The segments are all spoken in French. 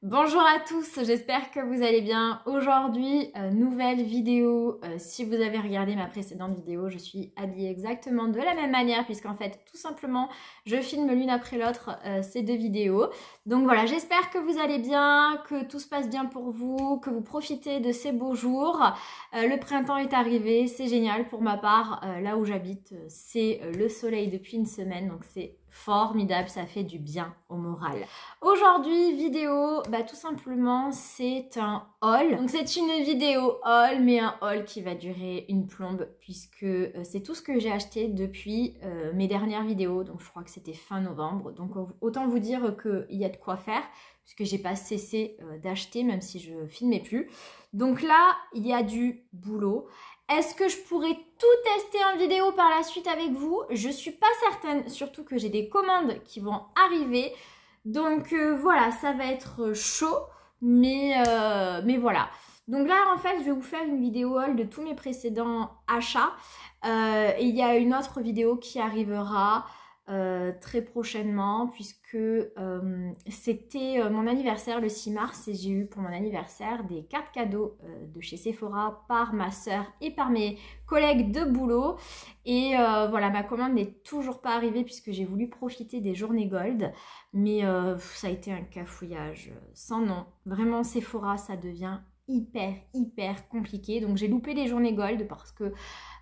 Bonjour à tous, j'espère que vous allez bien. Aujourd'hui, nouvelle vidéo. Si vous avez regardé ma précédente vidéo, je suis habillée exactement de la même manière puisqu'en fait, tout simplement, je filme l'une après l'autre ces deux vidéos. Donc voilà, j'espère que vous allez bien, que tout se passe bien pour vous, que vous profitez de ces beaux jours. Le printemps est arrivé, c'est génial pour ma part. Là où j'habite, c'est le soleil depuis une semaine, donc c'est formidable, ça fait du bien au moral. Aujourd'hui, vidéo, tout simplement, c'est un haul. Donc c'est une vidéo haul, mais un haul qui va durer une plombe puisque c'est tout ce que j'ai acheté depuis mes dernières vidéos. Donc je crois que c'était fin novembre. Donc autant vous dire qu'il y a de quoi faire puisque j'ai pas cessé d'acheter même si je filmais plus. Donc là, il y a du boulot. Est-ce que je pourrais tout tester en vidéo par la suite avec vous? Je suis pas certaine, surtout que j'ai des commandes qui vont arriver. Donc voilà, ça va être chaud, mais voilà. Donc là, en fait, je vais vous faire une vidéo haul de tous mes précédents achats. Et il y a une autre vidéo qui arrivera très prochainement, puisque c'était mon anniversaire le 6 mars et j'ai eu pour mon anniversaire des cartes cadeaux de chez Sephora par ma soeur et par mes collègues de boulot. Et voilà, ma commande n'est toujours pas arrivée puisque j'ai voulu profiter des journées gold. Mais ça a été un cafouillage sans nom. Vraiment, Sephora, ça devient hyper compliqué. Donc j'ai loupé les journées gold parce que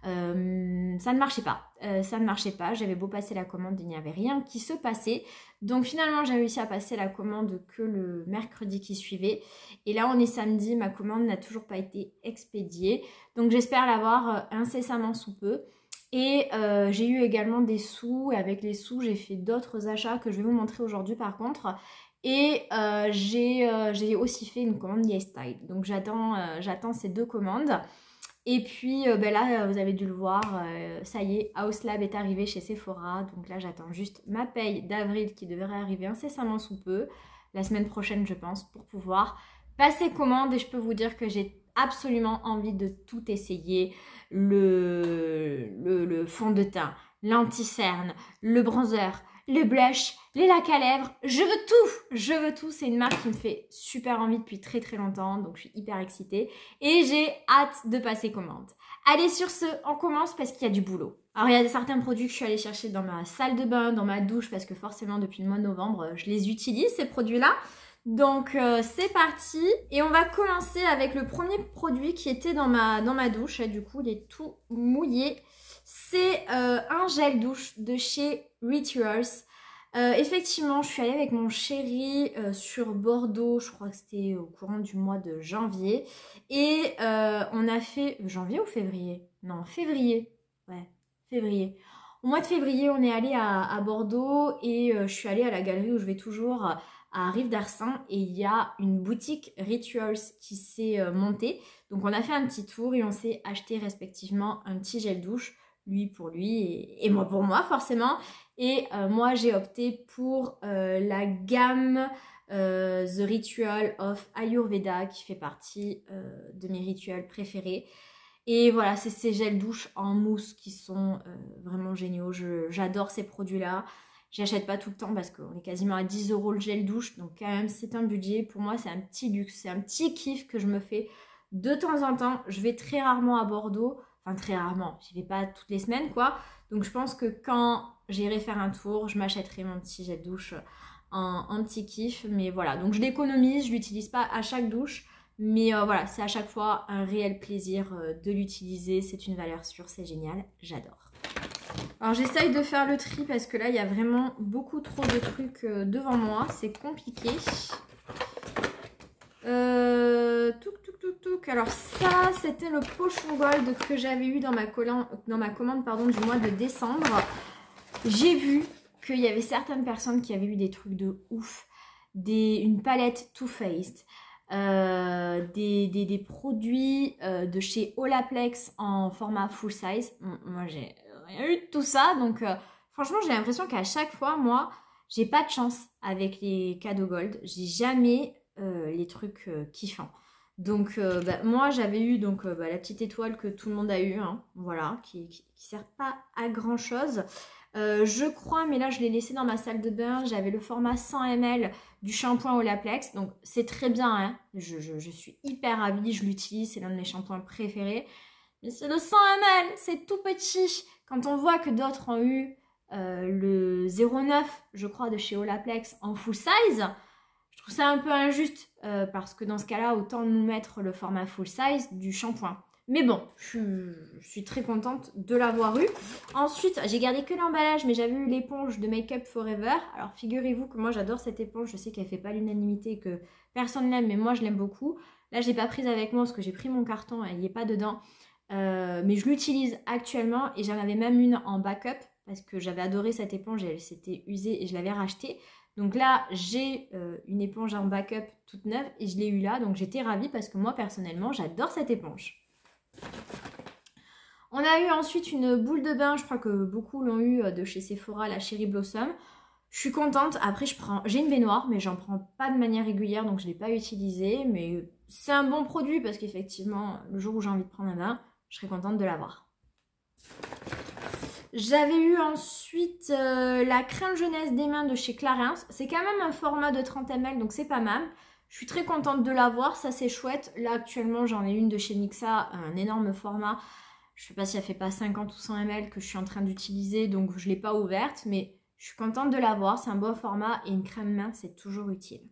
ça ne marchait pas. Ça ne marchait pas. J'avais beau passer la commande, il n'y avait rien qui se passait. Donc finalement, j'ai réussi à passer la commande que le mercredi qui suivait. Et là, on est samedi. Ma commande n'a toujours pas été expédiée. Donc j'espère l'avoir incessamment sous peu. Et j'ai eu également des sous, et avec les sous j'ai fait d'autres achats que je vais vous montrer aujourd'hui par contre. Et j'ai aussi fait une commande YesStyle, donc j'attends ces deux commandes. Et puis là vous avez dû le voir, ça y est, House Lab est arrivé chez Sephora, donc là j'attends juste ma paye d'avril qui devrait arriver incessamment sous peu, la semaine prochaine je pense, pour pouvoir passer commande. Et je peux vous dire que j'ai absolument envie de tout essayer, le fond de teint, l'anti-cerne, le bronzer, le blush, les lacs à lèvres, je veux tout, c'est une marque qui me fait super envie depuis très longtemps, donc je suis hyper excitée et j'ai hâte de passer commande. Allez, sur ce, on commence parce qu'il y a du boulot. Alors il y a certains produits que je suis allée chercher dans ma salle de bain, dans ma douche, parce que forcément depuis le mois de novembre, je les utilise ces produits-là. Donc c'est parti et on va commencer avec le premier produit qui était dans ma douche. Du coup il est tout mouillé. C'est un gel douche de chez Rituals. Effectivement, je suis allée avec mon chéri sur Bordeaux, je crois que c'était au courant du mois de janvier. Et on a fait... Janvier ou février? Non, février. Ouais, février. Au mois de février, on est allé à Bordeaux et je suis allée à la galerie où je vais toujours, à Rive d'Arcin. Et il y a une boutique Rituals qui s'est montée. Donc on a fait un petit tour et on s'est acheté respectivement un petit gel douche. Lui pour lui et moi pour moi forcément. Et moi j'ai opté pour la gamme The Ritual of Ayurveda qui fait partie de mes rituels préférés. Et voilà, c'est ces gels douche en mousse qui sont vraiment géniaux. J'adore ces produits-là. J'achète pas tout le temps parce qu'on est quasiment à 10 € le gel douche. Donc quand même, c'est un budget. Pour moi, c'est un petit luxe. C'est un petit kiff que je me fais de temps en temps. Je vais très rarement à Bordeaux. Enfin, très rarement. J'y vais pas toutes les semaines, quoi. Donc je pense que quand j'irai faire un tour, je m'achèterai mon petit gel douche en petit kiff. Mais voilà, donc je l'économise. Je l'utilise pas à chaque douche. Mais voilà, c'est à chaque fois un réel plaisir de l'utiliser. C'est une valeur sûre, c'est génial, j'adore. Alors j'essaye de faire le tri parce que là, il y a vraiment beaucoup trop de trucs devant moi. C'est compliqué. Alors ça, c'était le pochon gold que j'avais eu dans ma commande du mois de décembre. J'ai vu qu'il y avait certaines personnes qui avaient eu des trucs de ouf. Une palette Too Faced. Des produits de chez Olaplex en format full size. Moi j'ai rien eu de tout ça, donc franchement j'ai l'impression qu'à chaque fois moi j'ai pas de chance avec les cadeaux gold. J'ai jamais les trucs kiffants. Donc moi j'avais eu la petite étoile que tout le monde a eu, hein, voilà, qui sert pas à grand chose. Je crois, mais là je l'ai laissé dans ma salle de bain, j'avais le format 100 ml du shampoing Olaplex, donc c'est très bien, hein. Je suis hyper ravie, je l'utilise, c'est l'un de mes shampoings préférés. Mais c'est le 100 ml, c'est tout petit. Quand on voit que d'autres ont eu le 0,9, je crois, de chez Olaplex en full size, je trouve ça un peu injuste parce que dans ce cas-là, autant nous mettre le format full size du shampoing. Mais bon, je suis très contente de l'avoir eu. Ensuite, j'ai gardé que l'emballage, mais j'avais eu l'éponge de Make Up Forever. Alors, figurez-vous que moi, j'adore cette éponge. Je sais qu'elle ne fait pas l'unanimité et que personne l'aime, mais moi, je l'aime beaucoup. Là, je ne l'ai pas prise avec moi parce que j'ai pris mon carton, elle n'y est pas dedans. Mais je l'utilise actuellement et j'en avais même une en backup parce que j'avais adoré cette éponge et elle s'était usée et je l'avais rachetée. Donc là, j'ai une éponge en backup toute neuve et je l'ai eu là. Donc j'étais ravie parce que moi, personnellement, j'adore cette éponge. On a eu ensuite une boule de bain, je crois que beaucoup l'ont eu de chez Sephora, la Cherry Blossom. Je suis contente. Après, j'ai une baignoire, mais j'en prends pas de manière régulière, donc je ne l'ai pas utilisée. Mais c'est un bon produit parce qu'effectivement, le jour où j'ai envie de prendre un bain, je serais contente de l'avoir. J'avais eu ensuite la crème jeunesse des mains de chez Clarins. C'est quand même un format de 30 ml, donc c'est pas mal. Je suis très contente de l'avoir, ça c'est chouette. Là actuellement j'en ai une de chez NYXA, un énorme format. Je sais pas si elle fait pas 50 ou 100 ml que je suis en train d'utiliser, donc je ne l'ai pas ouverte. Mais je suis contente de l'avoir, c'est un beau format et une crème main c'est toujours utile.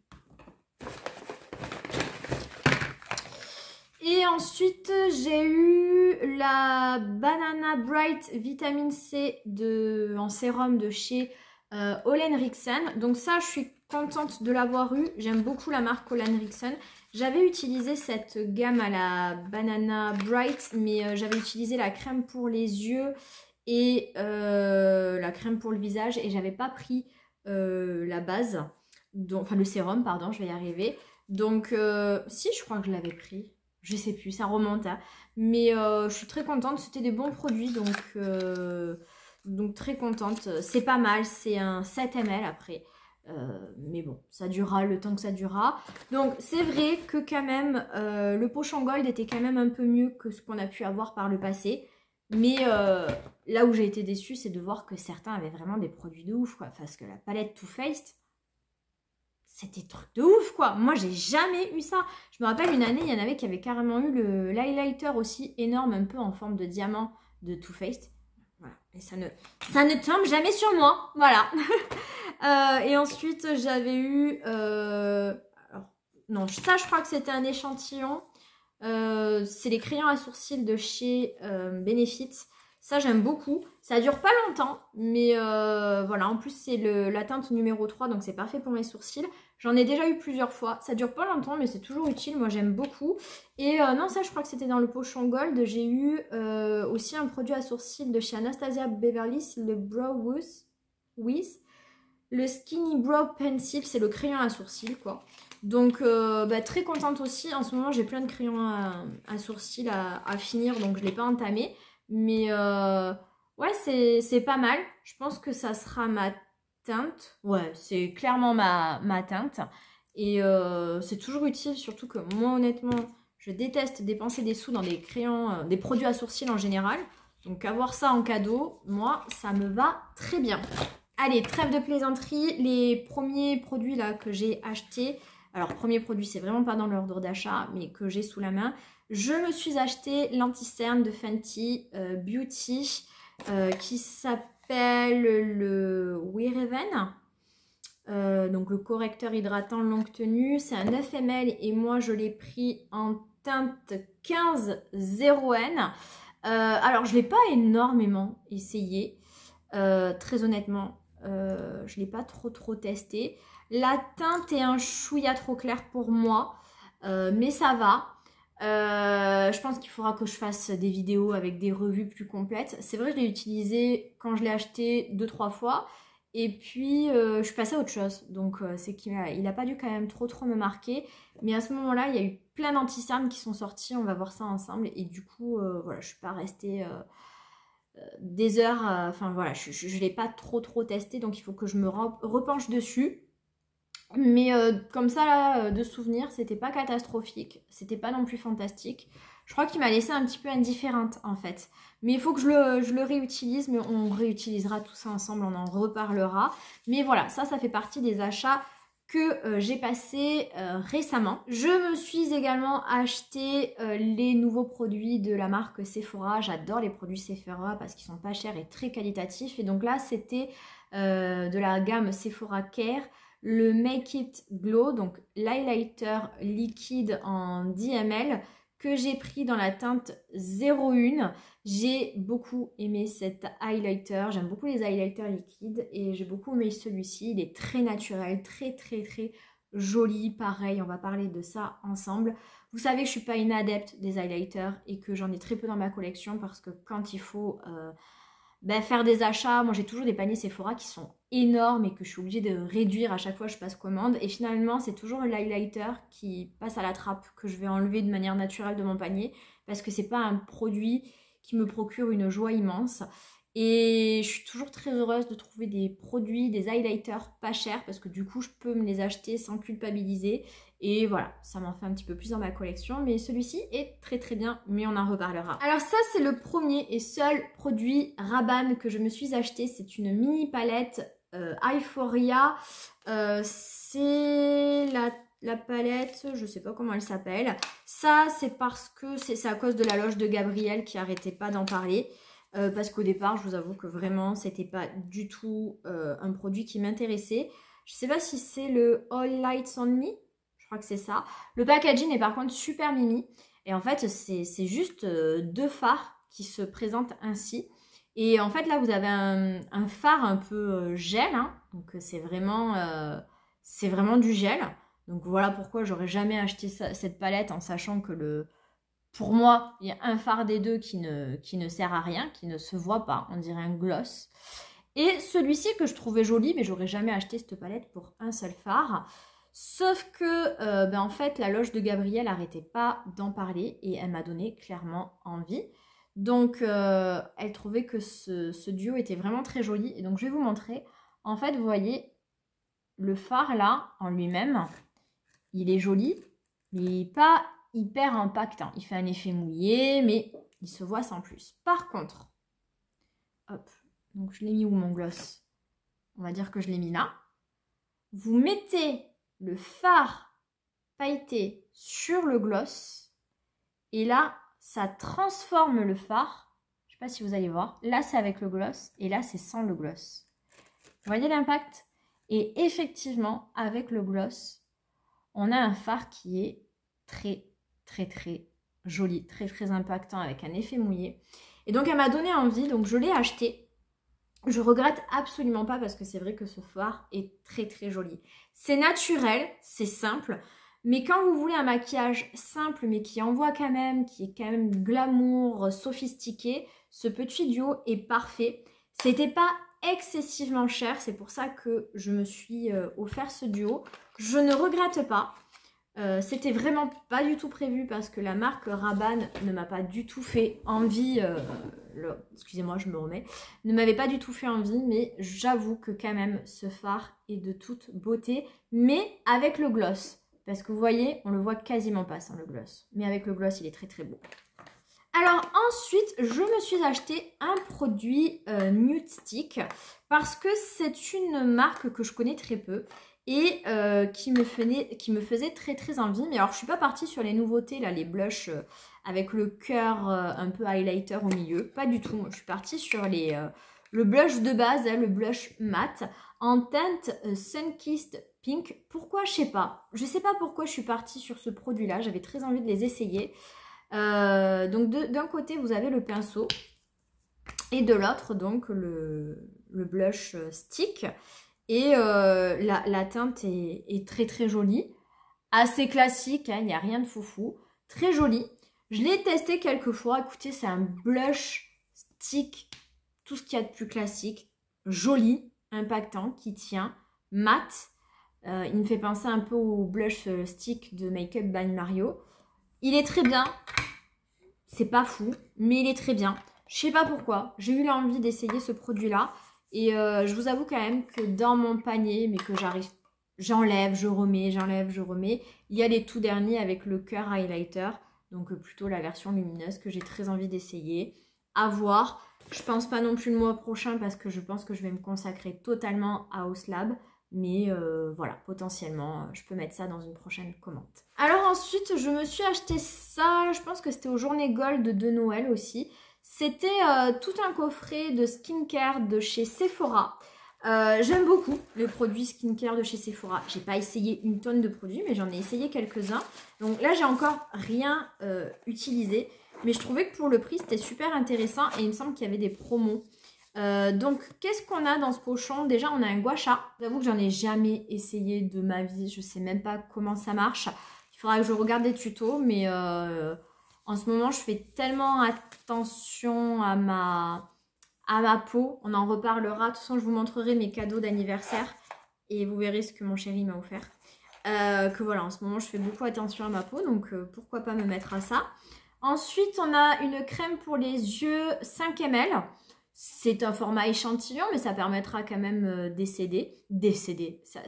Et ensuite, j'ai eu la Banana Bright Vitamine C en sérum de chez Ole Henriksen. Donc ça, je suis contente de l'avoir eu. J'aime beaucoup la marque Ole Henriksen. J'avais utilisé cette gamme à la Banana Bright, mais j'avais utilisé la crème pour les yeux et la crème pour le visage. Et j'avais pas pris la base, enfin le sérum, pardon, je vais y arriver. Donc, si, je crois que je l'avais pris. Je sais plus, ça remonte. Hein. Mais je suis très contente, c'était des bons produits, donc très contente. C'est pas mal, c'est un 7 ml après. Mais bon, ça durera le temps que ça durera. Donc c'est vrai que quand même, le pochon gold était quand même un peu mieux que ce qu'on a pu avoir par le passé. Mais là où j'ai été déçue, c'est de voir que certains avaient vraiment des produits de ouf, quoi. Parce que la palette Too Faced, c'était truc de ouf, quoi. Moi, j'ai jamais eu ça. Je me rappelle une année, il y en avait qui avaient carrément eu l'highlighter aussi énorme, un peu en forme de diamant de Too Faced. Voilà. Et ça ne tombe jamais sur moi. Voilà. Et ensuite, j'avais eu... alors, non, ça, je crois que c'était un échantillon. C'est les crayons à sourcils de chez Benefit. Ça, j'aime beaucoup. Ça dure pas longtemps, mais voilà. En plus, c'est la teinte numéro 3, donc c'est parfait pour mes sourcils. J'en ai déjà eu plusieurs fois. Ça dure pas longtemps, mais c'est toujours utile. Moi, j'aime beaucoup. Et non, ça, je crois que c'était dans le pochon gold. J'ai eu aussi un produit à sourcils de chez Anastasia Beverly, c'est le Brow With. Le Skinny Brow Pencil, c'est le crayon à sourcils, quoi. Donc, très contente aussi. En ce moment, j'ai plein de crayons à sourcils à finir, donc je ne l'ai pas entamé. Mais ouais, c'est pas mal. Je pense que ça sera ma teinte. Ouais, c'est clairement ma teinte. Et c'est toujours utile, surtout que moi, honnêtement, je déteste dépenser des sous dans des crayons, des produits à sourcils en général. Donc, avoir ça en cadeau, moi, ça me va très bien. Allez, trêve de plaisanterie. Les premiers produits là que j'ai achetés. Alors, premier produit, c'est vraiment pas dans l'ordre d'achat, mais que j'ai sous la main. Je me suis acheté l'anti-cerne de Fenty Beauty qui s'appelle le We Raven. Donc, le correcteur hydratant longue tenue. C'est un 9 ml et moi, je l'ai pris en teinte 15 0N. Alors, je ne l'ai pas énormément essayé. Très honnêtement, je ne l'ai pas trop testé. La teinte est un chouïa trop clair pour moi, mais ça va. Je pense qu'il faudra que je fasse des vidéos avec des revues plus complètes. C'est vrai que je l'ai utilisé quand je l'ai acheté 2-3 fois. Et puis, je suis passée à autre chose. Donc, c'est qu'il n'a pas dû quand même trop me marquer. Mais à ce moment-là, il y a eu plein d'anti-cernes qui sont sortis. On va voir ça ensemble. Et du coup, voilà, je ne suis pas restée... des heures, enfin voilà, je ne l'ai pas trop testé, donc il faut que je me repenche dessus. Mais comme ça, là, de souvenir, c'était pas catastrophique, c'était pas non plus fantastique. Je crois qu'il m'a laissé un petit peu indifférente en fait. Mais il faut que je le réutilise, mais on réutilisera tout ça ensemble, on en reparlera. Mais voilà, ça fait partie des achats que j'ai passé récemment. Je me suis également acheté les nouveaux produits de la marque Sephora. J'adore les produits Sephora parce qu'ils sont pas chers et très qualitatifs. Et donc là, c'était de la gamme Sephora Care, le Make It Glow, donc l'highlighter liquide en 10 ml que j'ai pris dans la teinte 01. J'ai beaucoup aimé cet highlighter, j'aime beaucoup les highlighters liquides et j'ai beaucoup aimé celui-ci. Il est très naturel, très joli, pareil, on va parler de ça ensemble. Vous savez que je suis pas une adepte des highlighters et que j'en ai très peu dans ma collection parce que quand il faut faire des achats, moi j'ai toujours des paniers Sephora qui sont énormes et que je suis obligée de réduire à chaque fois que je passe commande. Et finalement, c'est toujours l'highlighter qui passe à la trappe que je vais enlever de manière naturelle de mon panier parce que c'est pas un produit qui me procure une joie immense. Et je suis toujours très heureuse de trouver des produits, des highlighters pas chers parce que du coup, je peux me les acheter sans culpabiliser. Et voilà, ça m'en fait un petit peu plus dans ma collection. Mais celui-ci est très bien, mais on en reparlera. Alors ça, c'est le premier et seul produit Rabanne que je me suis acheté. C'est une mini palette Euphoria. C'est la palette, je sais pas comment elle s'appelle. Ça, c'est parce que c'est à cause de la loge de Gabriel qui arrêtait pas d'en parler. Parce qu'au départ, je vous avoue que vraiment, c'était pas du tout un produit qui m'intéressait. Je sais pas si c'est le All Lights on Me. Je crois que c'est ça. Le packaging est par contre super mimi. Et en fait, c'est juste deux fards qui se présentent ainsi. Et en fait, là, vous avez un fard un peu gel. Hein. Donc, c'est vraiment du gel. Donc, voilà pourquoi j'aurais jamais acheté cette palette en sachant que pour moi, il y a un fard des deux qui ne sert à rien, qui ne se voit pas. On dirait un gloss. Et celui-ci que je trouvais joli, mais j'aurais jamais acheté cette palette pour un seul fard. Sauf que, en fait, la loge de Gabriel n'arrêtait pas d'en parler et elle m'a donné clairement envie. Donc, elle trouvait que ce duo était vraiment très joli. Et donc, je vais vous montrer. En fait, vous voyez, le fard là, en lui-même, il est joli, mais il n'est pas hyper impactant. Il fait un effet mouillé, mais il se voit sans plus. Par contre, hop, donc je l'ai mis où mon gloss? On va dire que je l'ai mis là. Vous mettez le fard pailleté sur le gloss et là, ça transforme le fard. Je ne sais pas si vous allez voir. Là, c'est avec le gloss et là, c'est sans le gloss. Vous voyez l'impact? Et effectivement, avec le gloss, on a un fard qui est très joli, très impactant avec un effet mouillé. Et donc, elle m'a donné envie, donc je l'ai acheté. Je regrette absolument pas parce que c'est vrai que ce fard est très joli. C'est naturel, c'est simple, mais quand vous voulez un maquillage simple mais qui envoie quand même, qui est quand même glamour, sophistiqué, ce petit duo est parfait. C'était pas excessivement cher, c'est pour ça que je me suis offert ce duo. Je ne regrette pas. C'était vraiment pas du tout prévu parce que la marque Rabanne ne m'a pas du tout fait envie, excusez-moi je me remets, ne m'avait pas du tout fait envie, mais j'avoue que quand même ce fard est de toute beauté, mais avec le gloss, parce que vous voyez, on le voit quasiment pas sans le gloss, mais avec le gloss il est très beau. Alors ensuite, je me suis acheté un produit Nude Stick parce que c'est une marque que je connais très peu et qui me faisait très envie. Mais alors je suis pas partie sur les nouveautés, là, les blushs avec le cœur un peu highlighter au milieu. Pas du tout, moi je suis partie sur le blush de base, hein, le blush mat en teinte Sunkissed Pink. Pourquoi, je sais pas. Je sais pas pourquoi je suis partie sur ce produit-là, j'avais très envie de les essayer. Donc d'un côté vous avez le pinceau et de l'autre donc le blush stick et la teinte est très jolie, assez classique, hein, il n'y a rien de foufou, très jolie. Je l'ai testé quelques fois, écoutez, c'est un blush stick, tout ce qu'il y a de plus classique, joli, impactant, qui tient, mat. Il me fait penser un peu au blush stick de Make Up by Mario. Il est très bien, c'est pas fou, mais il est très bien. Je sais pas pourquoi, j'ai eu l'envie d'essayer ce produit-là. Et je vous avoue quand même que dans mon panier, mais que j'enlève, je remets, il y a les tout derniers avec le cœur highlighter. Donc plutôt la version lumineuse que j'ai très envie d'essayer. À voir. Je pense pas non plus le mois prochain parce que je pense que je vais me consacrer totalement à Oslab. Mais voilà, potentiellement, je peux mettre ça dans une prochaine commande. Alors ensuite, je me suis acheté ça, je pense que c'était aux Journées Gold de Noël aussi. C'était tout un coffret de skincare de chez Sephora. J'aime beaucoup les produits skincare de chez Sephora. J'ai pas essayé une tonne de produits, mais j'en ai essayé quelques-uns. Donc là, j'ai encore rien utilisé. Mais je trouvais que pour le prix, c'était super intéressant et il me semble qu'il y avait des promos. Donc, qu'est-ce qu'on a dans ce pochon? Déjà, on a un gua sha. J'avoue que j'en ai jamais essayé de ma vie. Je sais même pas comment ça marche. Il faudra que je regarde des tutos, mais en ce moment, je fais tellement attention à ma peau. On en reparlera. De toute façon, je vous montrerai mes cadeaux d'anniversaire et vous verrez ce que mon chéri m'a offert. Que voilà, en ce moment, je fais beaucoup attention à ma peau, donc pourquoi pas me mettre à ça. Ensuite, on a une crème pour les yeux 5 ml. C'est un format échantillon, mais ça permettra quand même d'essayer.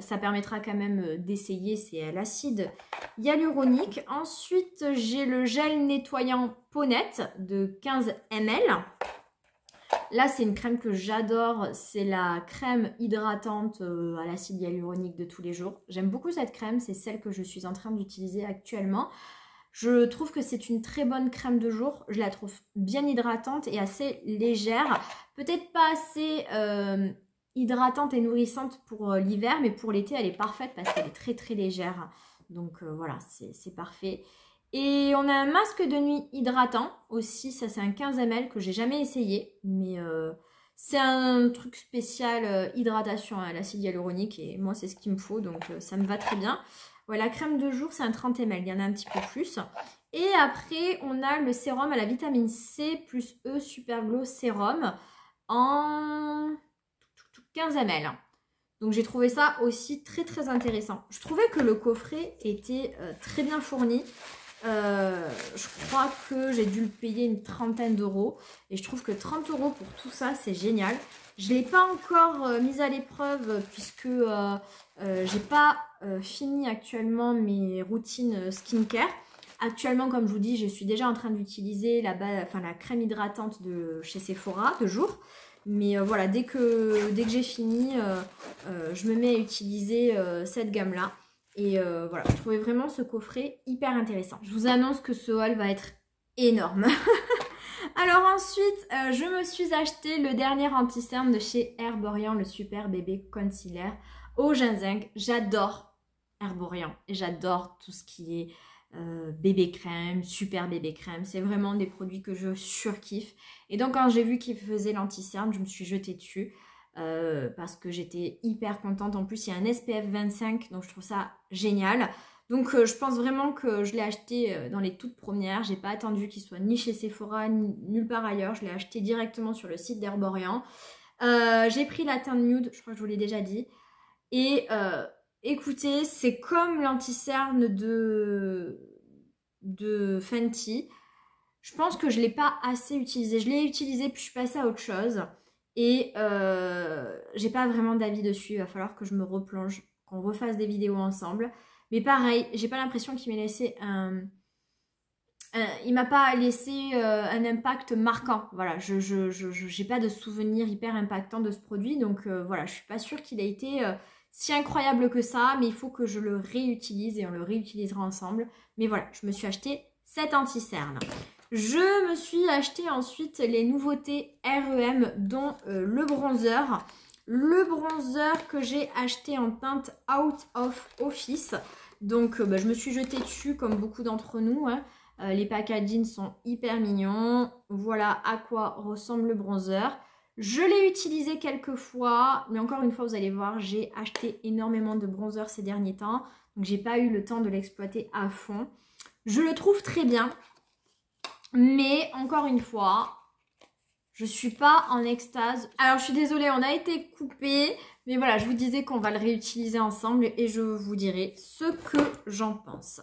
Ça permettra quand même d'essayer, c'est l'acide hyaluronique. Ensuite, j'ai le gel nettoyant peau nette de 15 ml. Là, c'est une crème que j'adore. C'est la crème hydratante à l'acide hyaluronique de tous les jours. J'aime beaucoup cette crème. C'est celle que je suis en train d'utiliser actuellement. Je trouve que c'est une très bonne crème de jour. Je la trouve bien hydratante et assez légère. Peut-être pas assez hydratante et nourrissante pour l'hiver, mais pour l'été, elle est parfaite parce qu'elle est très très légère. Donc voilà, c'est parfait. Et on a un masque de nuit hydratant aussi. Ça, c'est un 15 ml que j'ai jamais essayé. Mais c'est un truc spécial hydratation à l'acide hyaluronique. Et moi, c'est ce qu'il me faut. Donc ça me va très bien. Ouais, la crème de jour, c'est un 30 ml, il y en a un petit peu plus. Et après, on a le sérum à la vitamine C plus E Super Glow Sérum en 15 ml. Donc j'ai trouvé ça aussi très très intéressant. Je trouvais que le coffret était très bien fourni. Je crois que j'ai dû le payer une trentaine d'euros. Et je trouve que 30 euros pour tout ça, c'est génial. Je ne l'ai pas encore mise à l'épreuve puisque j'ai pas fini actuellement mes routines skincare. Actuellement, comme je vous dis, je suis déjà en train d'utiliser la crème hydratante de chez Sephora de jour. Mais voilà, dès que j'ai fini, je me mets à utiliser cette gamme-là. Et voilà, je trouvais vraiment ce coffret hyper intéressant. Je vous annonce que ce haul va être énorme. Alors ensuite, je me suis acheté le dernier anti-cerne de chez Herborian, le Super Bébé Concealer au ginseng. J'adore Herborian et j'adore tout ce qui est bébé crème, super bébé crème. C'est vraiment des produits que je surkiffe. Et donc quand j'ai vu qu'ils faisaient l'anti-cerne, je me suis jetée dessus parce que j'étais hyper contente. En plus, il y a un SPF 25, donc je trouve ça génial. Donc je pense vraiment que je l'ai acheté dans les toutes premières. J'ai pas attendu qu'il soit ni chez Sephora, ni nulle part ailleurs. Je l'ai acheté directement sur le site d'Herborian. J'ai pris la teinte nude, je crois que je vous l'ai déjà dit. Et écoutez, c'est comme l'anti-cerne de Fenty. Je pense que je ne l'ai pas assez utilisé. Je l'ai utilisé puis je suis passée à autre chose. Et j'ai pas vraiment d'avis dessus. Il va falloir que je me replonge, qu'on refasse des vidéos ensemble. Mais pareil, j'ai pas l'impression qu'il m'ait laissé il m'a pas laissé un impact marquant. Voilà, j'ai pas de souvenir hyper impactant de ce produit. Donc voilà, je suis pas sûre qu'il ait été si incroyable que ça. Mais il faut que je le réutilise et on le réutilisera ensemble. Mais voilà, je me suis acheté cet anti-cerne. Je me suis acheté ensuite les nouveautés REM, dont le bronzer. Le bronzer que j'ai acheté en teinte Out of Office. Donc je me suis jetée dessus comme beaucoup d'entre nous. Hein. Les packagings sont hyper mignons. Voilà à quoi ressemble le bronzer. Je l'ai utilisé quelques fois. Mais encore une fois, vous allez voir, j'ai acheté énormément de bronzer ces derniers temps. Donc j'ai pas eu le temps de l'exploiter à fond. Je le trouve très bien. Mais encore une fois, je suis pas en extase. Alors je suis désolée, on a été coupé. Mais voilà, je vous disais qu'on va le réutiliser ensemble et je vous dirai ce que j'en pense.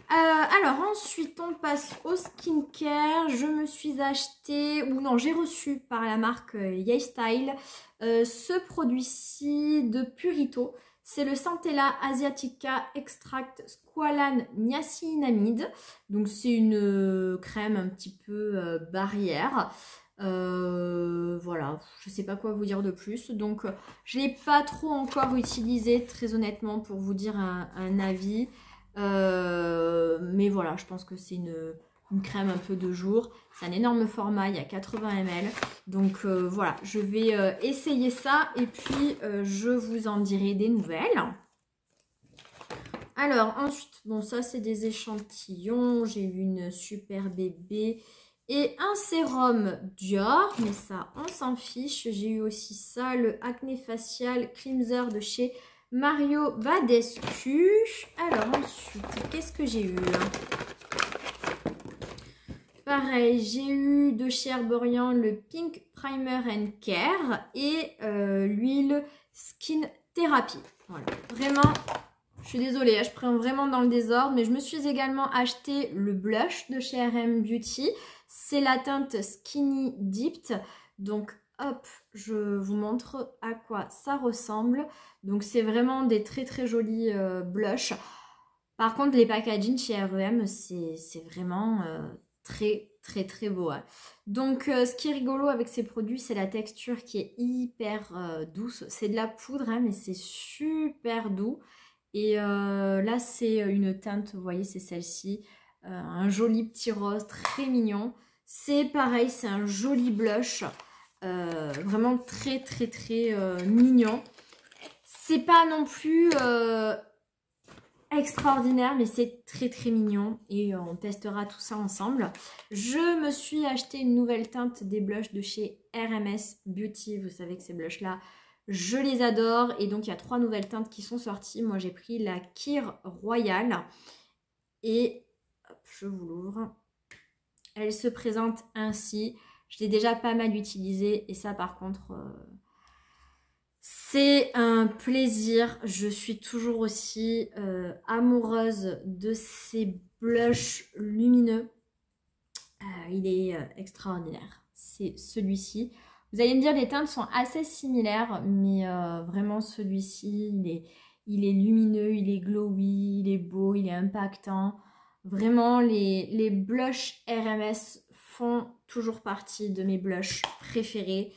Alors ensuite, on passe au skincare. Je me suis acheté, ou non, j'ai reçu par la marque YesStyle ce produit-ci de Purito. C'est le Centella Asiatica Extract Squalane Niacinamide. Donc c'est une crème un petit peu barrière. Voilà, je sais pas quoi vous dire de plus. Donc je l'ai pas trop encore utilisé très honnêtement pour vous dire un avis. Mais voilà, je pense que c'est une crème un peu de jour. C'est un énorme format, il y a 80 ml. Donc voilà, je vais essayer ça et puis je vous en dirai des nouvelles. Alors ensuite, bon ça c'est des échantillons. J'ai eu une super bébé et un sérum Dior, mais ça on s'en fiche. J'ai eu aussi ça, le Acné Facial Cleanser de chez Mario Badescu. Alors ensuite, qu'est-ce que j'ai eu là? Pareil, j'ai eu de chez Herborian le Pink Primer and Care et l'huile Skin Therapy. Voilà, vraiment, je suis désolée, je prends vraiment dans le désordre, mais je me suis également acheté le blush de chez RM Beauty. C'est la teinte Skinny Dipped. Donc, hop, je vous montre à quoi ça ressemble. Donc, c'est vraiment des très très jolis blushs. Par contre, les packaging chez REM, c'est vraiment... très très très beau. Hein. Donc ce qui est rigolo avec ces produits, c'est la texture qui est hyper douce. C'est de la poudre, hein, mais c'est super doux. Et là, c'est une teinte, vous voyez, c'est celle-ci. Un joli petit rose, très mignon. C'est pareil, c'est un joli blush. Vraiment très très très mignon. C'est pas non plus... extraordinaire, mais c'est très très mignon et on testera tout ça ensemble. Je me suis acheté une nouvelle teinte des blushs de chez RMS Beauty. Vous savez que ces blushs là, je les adore et donc il y a 3 nouvelles teintes qui sont sorties. Moi j'ai pris la Kir Royal et hop, je vous l'ouvre. Elle se présente ainsi. Je l'ai déjà pas mal utilisée et ça par contre... c'est un plaisir, je suis toujours aussi amoureuse de ces blushs lumineux. Il est extraordinaire, c'est celui-ci. Vous allez me dire, les teintes sont assez similaires, mais vraiment celui-ci, il est lumineux, il est glowy, il est beau, il est impactant. Vraiment, les blushs RMS font toujours partie de mes blushs préférés.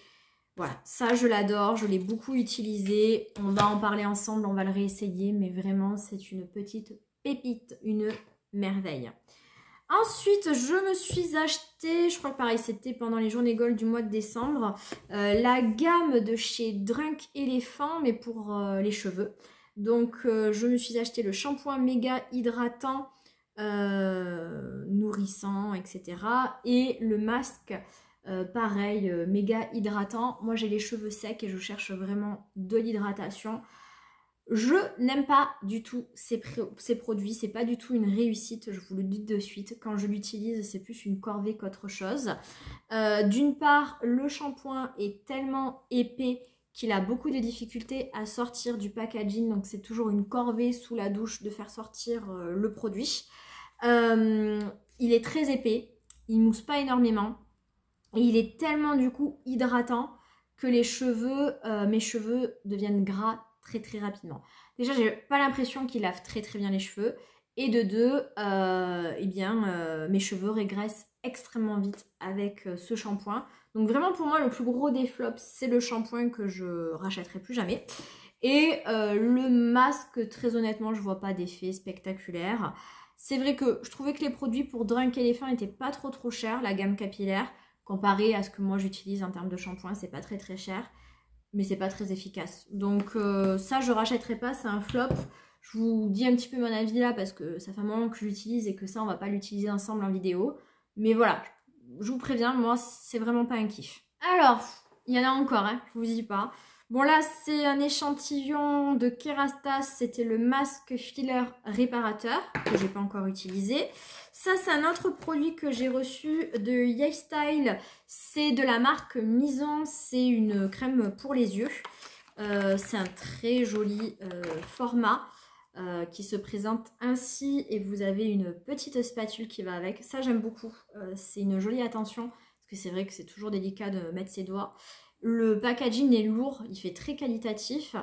Voilà, ça je l'adore, je l'ai beaucoup utilisé, on va en parler ensemble, on va le réessayer, mais vraiment c'est une petite pépite, une merveille. Ensuite, je me suis acheté, je crois que pareil, c'était pendant les journées Gold du mois de décembre, la gamme de chez Drunk Elephant, mais pour les cheveux. Donc, je me suis acheté le shampoing méga hydratant, nourrissant, etc. Et le masque... pareil, méga hydratant. Moi j'ai les cheveux secs et je cherche vraiment de l'hydratation. Je n'aime pas du tout ces produits, c'est pas du tout une réussite, je vous le dis de suite. Quand je l'utilise, c'est plus une corvée qu'autre chose. D'une part, le shampoing est tellement épais qu'il a beaucoup de difficultés à sortir du packaging, donc c'est toujours une corvée sous la douche de faire sortir le produit. Il est très épais, il mousse pas énormément. Et il est tellement du coup hydratant que les cheveux, mes cheveux deviennent gras très très rapidement. Déjà, j'ai pas l'impression qu'il lave très très bien les cheveux. Et de deux, mes cheveux régressent extrêmement vite avec ce shampoing. Donc vraiment pour moi, le plus gros des flops, c'est le shampoing que je rachèterai plus jamais. Et le masque, très honnêtement, je vois pas d'effet spectaculaire. C'est vrai que je trouvais que les produits pour Drunk Elephant étaient pas trop chers, la gamme capillaire. Comparé à ce que moi j'utilise en termes de shampoing, c'est pas très cher, mais c'est pas très efficace. Donc ça je rachèterai pas, c'est un flop. Je vous dis un petit peu mon avis là parce que ça fait un moment que j'utilise et que ça on va pas l'utiliser ensemble en vidéo. Mais voilà, je vous préviens, moi c'est vraiment pas un kiff. Alors, il y en a encore, hein, je vous dis pas. Bon là c'est un échantillon de Kerastase, c'était le masque filler réparateur que j'ai pas encore utilisé. Ça c'est un autre produit que j'ai reçu de YesStyle, c'est de la marque Mison, c'est une crème pour les yeux. C'est un très joli format qui se présente ainsi et vous avez une petite spatule qui va avec. Ça j'aime beaucoup, c'est une jolie attention parce que c'est vrai que c'est toujours délicat de mettre ses doigts. Le packaging est lourd, il fait très qualitatif.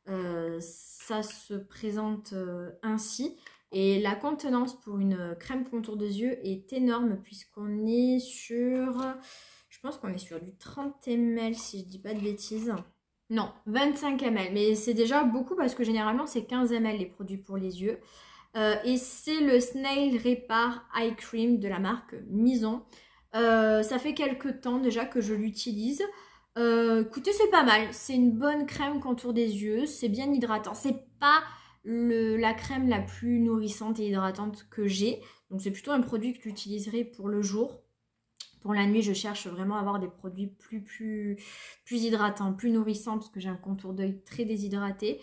ça se présente ainsi. Et la contenance pour une crème contour des yeux est énorme puisqu'on est sur... Je pense qu'on est sur du 30 ml si je dis pas de bêtises. Non, 25 ml. Mais c'est déjà beaucoup parce que généralement c'est 15 ml les produits pour les yeux. Et c'est le Snail Repar Eye Cream de la marque Mison. Ça fait quelques temps déjà que je l'utilise. Écoutez, c'est pas mal. C'est une bonne crème contour des yeux. C'est bien hydratant. C'est pas la crème la plus nourrissante et hydratante que j'ai. Donc c'est plutôt un produit que j'utiliserai pour le jour. Pour la nuit, je cherche vraiment à avoir des produits plus hydratants, plus nourrissants parce que j'ai un contour d'œil très déshydraté,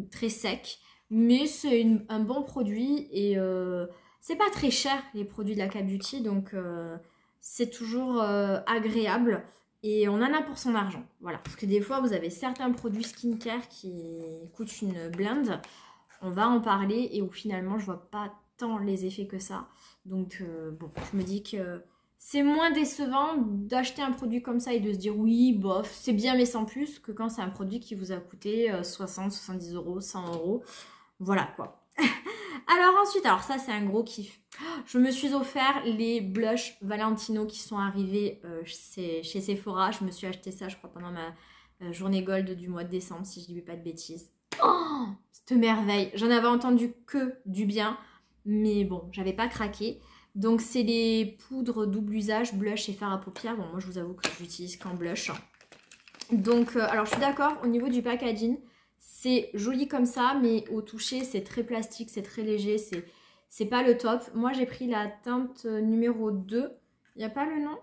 très sec. Mais c'est un bon produit et c'est pas très cher les produits de la K-Beauty. Donc c'est toujours agréable. Et on en a pour son argent, voilà. Parce que des fois, vous avez certains produits skincare qui coûtent une blinde. On va en parler et où finalement, je vois pas tant les effets que ça. Donc, bon, je me dis que c'est moins décevant d'acheter un produit comme ça et de se dire oui, bof, c'est bien mais sans plus, que quand c'est un produit qui vous a coûté 60, 70 euros, 100 euros. Voilà, quoi. Alors ensuite, alors ça c'est un gros kiff. Je me suis offert les blushs Valentino qui sont arrivés chez Sephora. Je me suis acheté ça, je crois, pendant ma journée gold du mois de décembre, si je ne dis pas de bêtises. Oh, cette merveille. J'en avais entendu que du bien, mais bon, j'avais pas craqué. Donc c'est les poudres double usage, blush et fard à paupières. Bon, moi je vous avoue que j'utilise qu'en blush. Donc, alors je suis d'accord, au niveau du packaging, c'est joli comme ça, mais au toucher, c'est très plastique, c'est très léger, c'est pas le top. Moi, j'ai pris la teinte numéro 2. Il n'y a pas le nom?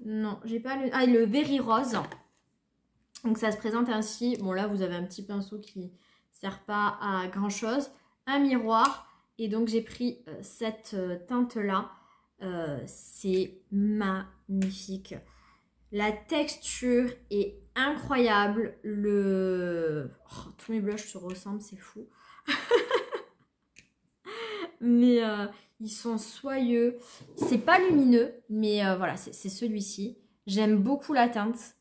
Non, j'ai pas le... Ah, le Very Rose. Donc, ça se présente ainsi. Bon, là, vous avez un petit pinceau qui ne sert pas à grand-chose. Un miroir. Et donc, j'ai pris cette teinte-là. C'est magnifique. La texture est incroyable. Tous mes blushs se ressemblent, c'est fou. Mais ils sont soyeux. C'est pas lumineux, mais voilà, c'est celui-ci. J'aime beaucoup la teinte.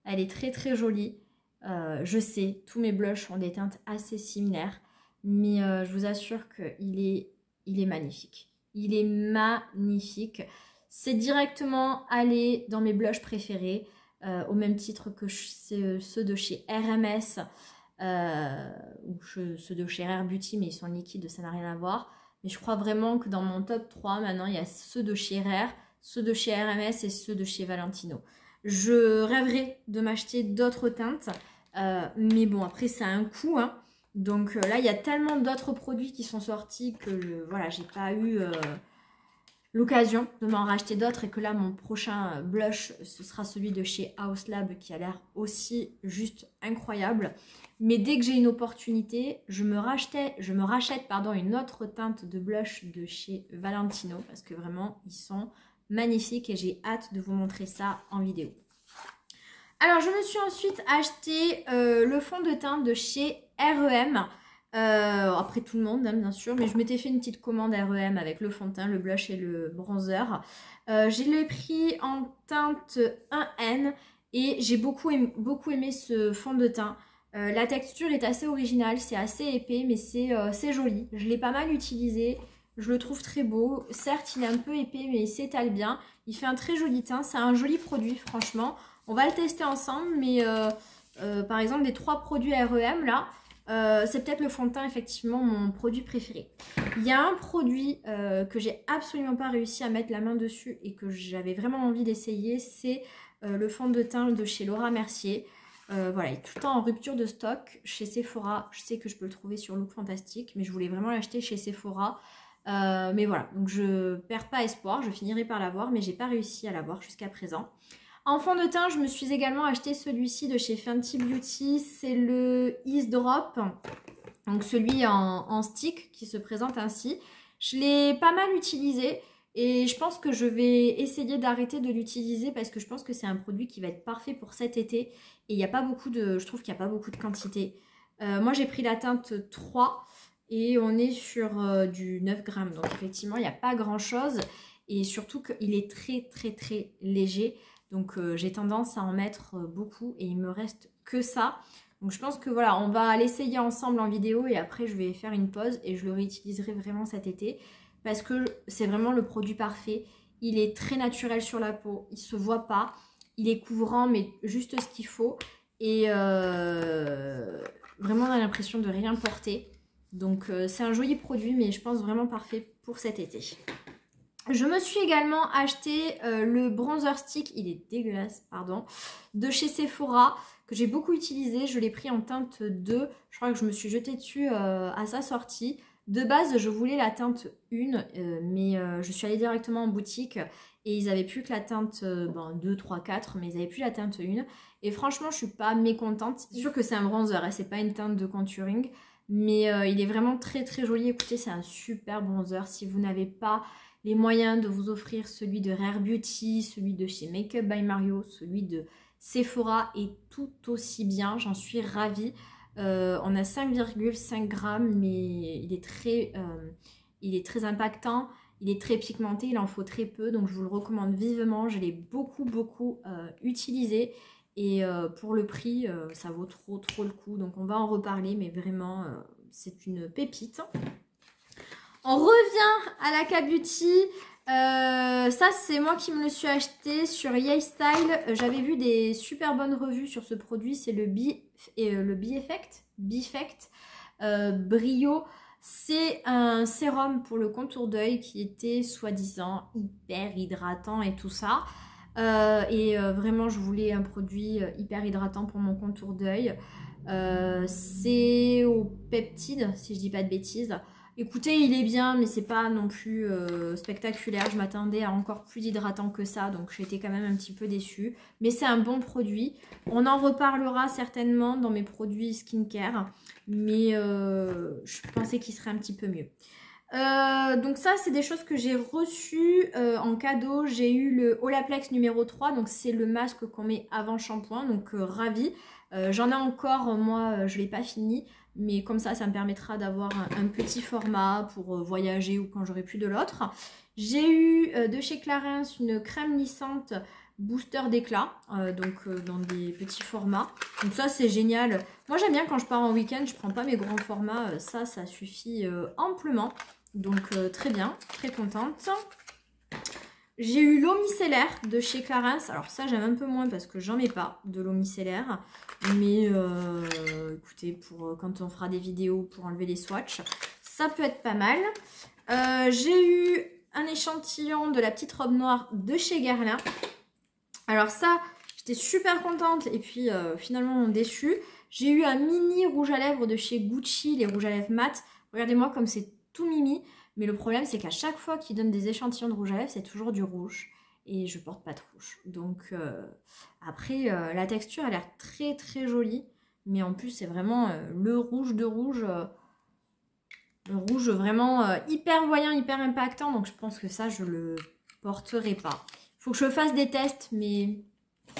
Elle est très très jolie. Je sais, tous mes blushs ont des teintes assez similaires. Mais je vous assure qu'il est magnifique. Il est magnifique. C'est directement aller dans mes blushs préférés, au même titre que ceux de chez RMS ou ceux de chez Rare Beauty, mais ils sont liquides, ça n'a rien à voir. Mais je crois vraiment que dans mon top 3, maintenant, il y a ceux de chez Rare, ceux de chez RMS et ceux de chez Valentino. Je rêverais de m'acheter d'autres teintes, mais bon, après, ça a un coût, hein. Donc là, il y a tellement d'autres produits qui sont sortis que voilà, j'ai pas eu l'occasion de m'en racheter d'autres et que là, mon prochain blush, ce sera celui de chez House Lab qui a l'air aussi juste incroyable. Mais dès que j'ai une opportunité, je me rachète une autre teinte de blush de chez Valentino parce que vraiment, ils sont magnifiques et j'ai hâte de vous montrer ça en vidéo. Alors, je me suis ensuite acheté le fond de teint de chez REM. Après tout le monde, hein, bien sûr. Mais je m'étais fait une petite commande REM avec le fond de teint, le blush et le bronzer. Je l'ai pris en teinte 1N et j'ai beaucoup aimé ce fond de teint. La texture est assez originale, c'est assez épais, mais c'est joli. Je l'ai pas mal utilisé. Je le trouve très beau. Certes, il est un peu épais, mais il s'étale bien. Il fait un très joli teint. C'est un joli produit, franchement. On va le tester ensemble, mais par exemple, des 3 produits REM, là, c'est peut-être le fond de teint, effectivement, mon produit préféré. Il y a un produit que j'ai absolument pas réussi à mettre la main dessus et que j'avais vraiment envie d'essayer, c'est le fond de teint de chez Laura Mercier. Voilà, il est tout le temps en rupture de stock chez Sephora. Je sais que je peux le trouver sur Look Fantastic, mais je voulais vraiment l'acheter chez Sephora. Mais voilà, donc je perds pas espoir, je finirai par l'avoir, mais j'ai pas réussi à l'avoir jusqu'à présent. En fond de teint, je me suis également acheté celui-ci de chez Fenty Beauty, c'est le Ease Drop, donc celui en stick qui se présente ainsi. Je l'ai pas mal utilisé et je pense que je vais essayer d'arrêter de l'utiliser parce que je pense que c'est un produit qui va être parfait pour cet été et il n'y a pas beaucoup de, je trouve qu'il n'y a pas beaucoup de quantité. Moi j'ai pris la teinte 3 et on est sur du 9 grammes, donc effectivement il n'y a pas grand chose et surtout qu'il est très très très léger. Donc j'ai tendance à en mettre beaucoup et il me reste que ça. Donc je pense que voilà, on va l'essayer ensemble en vidéo et après je vais faire une pause et je le réutiliserai vraiment cet été parce que c'est vraiment le produit parfait. Il est très naturel sur la peau, il se voit pas, il est couvrant mais juste ce qu'il faut et vraiment on a l'impression de rien porter. Donc c'est un joli produit mais je pense vraiment parfait pour cet été. Je me suis également acheté le bronzer stick, il est dégueulasse, pardon, de chez Sephora, que j'ai beaucoup utilisé. Je l'ai pris en teinte 2, je crois que je me suis jetée dessus à sa sortie. De base, je voulais la teinte 1, mais je suis allée directement en boutique et ils avaient plus que la teinte 2, 3, 4, mais ils avaient plus la teinte 1. Et franchement, je suis pas mécontente. C'est sûr que c'est un bronzer, hein, c'est pas une teinte de contouring, mais il est vraiment très très joli. Écoutez, c'est un super bronzer. Si vous n'avez pas les moyens de vous offrir celui de Rare Beauty, celui de chez Makeup by Mario, celui de Sephora est tout aussi bien, j'en suis ravie. On a 5,5 grammes, mais il est très impactant, il est très pigmenté, il en faut très peu, donc je vous le recommande vivement. Je l'ai beaucoup utilisé et pour le prix, ça vaut trop le coup, donc on va en reparler, mais vraiment, c'est une pépite. On revient à la K-Beauty. Ça, c'est moi qui me le suis acheté sur YesStyle. J'avais vu des super bonnes revues sur ce produit. C'est le B-Effect Brio. C'est un sérum pour le contour d'œil qui était soi-disant hyper hydratant et tout ça. Vraiment, je voulais un produit hyper hydratant pour mon contour d'œil. C'est au peptide, si je dis pas de bêtises. Écoutez, il est bien, mais c'est pas non plus spectaculaire. Je m'attendais à encore plus hydratant que ça, donc j'étais quand même un petit peu déçue. Mais c'est un bon produit. On en reparlera certainement dans mes produits skincare, mais je pensais qu'il serait un petit peu mieux. Donc ça, c'est des choses que j'ai reçues en cadeau. J'ai eu le Olaplex numéro 3, donc c'est le masque qu'on met avant shampoing, donc ravie. J'en ai encore, moi je l'ai pas fini, mais comme ça me permettra d'avoir un petit format pour voyager ou quand j'aurai plus de l'autre. J'ai eu de chez Clarins une crème lissante booster d'éclat, dans des petits formats. Donc ça c'est génial. Moi j'aime bien quand je pars en week-end, je prends pas mes grands formats, ça suffit amplement. Donc très bien, très contente. J'ai eu l'eau micellaire de chez Clarins. Alors ça j'aime un peu moins parce que j'en ai pas de l'eau micellaire. Mais écoutez, pour quand on fera des vidéos pour enlever les swatchs, ça peut être pas mal. J'ai eu un échantillon de la petite robe noire de chez Guerlain. Alors ça, j'étais super contente et puis finalement déçue. J'ai eu un mini rouge à lèvres de chez Gucci, les rouges à lèvres mat. Regardez-moi comme c'est tout mimi. Mais le problème, c'est qu'à chaque fois qu'ils donnent des échantillons de rouge à lèvres, c'est toujours du rouge. Et je porte pas de rouge. Donc après, la texture a l'air très jolie. Mais en plus, c'est vraiment le rouge de rouge. Le rouge vraiment hyper voyant, hyper impactant. Donc je pense que ça, je le porterai pas. Il faut que je fasse des tests, mais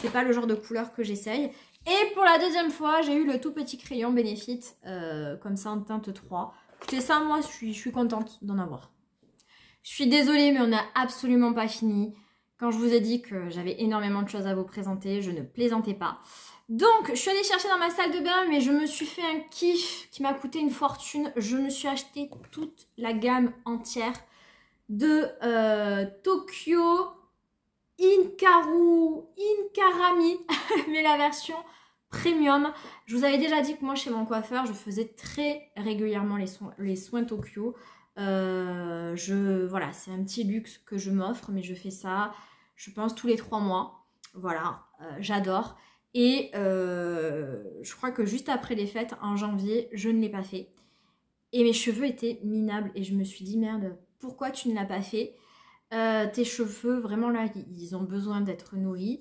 c'est pas le genre de couleur que j'essaye. Et pour la deuxième fois, j'ai eu le tout petit crayon Benefit, comme ça en teinte 3. Écoutez, ça, moi, je suis contente d'en avoir. Je suis désolée, mais on n'a absolument pas fini. Quand je vous ai dit que j'avais énormément de choses à vous présenter, je ne plaisantais pas. Donc, je suis allée chercher dans ma salle de bain, mais je me suis fait un kiff qui m'a coûté une fortune. Je me suis acheté toute la gamme entière de Tokyo Inkarami, mais la version premium. Je vous avais déjà dit que moi, chez mon coiffeur, je faisais très régulièrement les soins Tokyo. Voilà, c'est un petit luxe que je m'offre, mais je fais ça, je pense, tous les 3 mois. Voilà, j'adore. Et je crois que juste après les fêtes, en janvier, je ne l'ai pas fait. Et mes cheveux étaient minables. Et je me suis dit, merde, pourquoi tu ne l'as pas fait? Tes cheveux, vraiment là, ils ont besoin d'être nourris.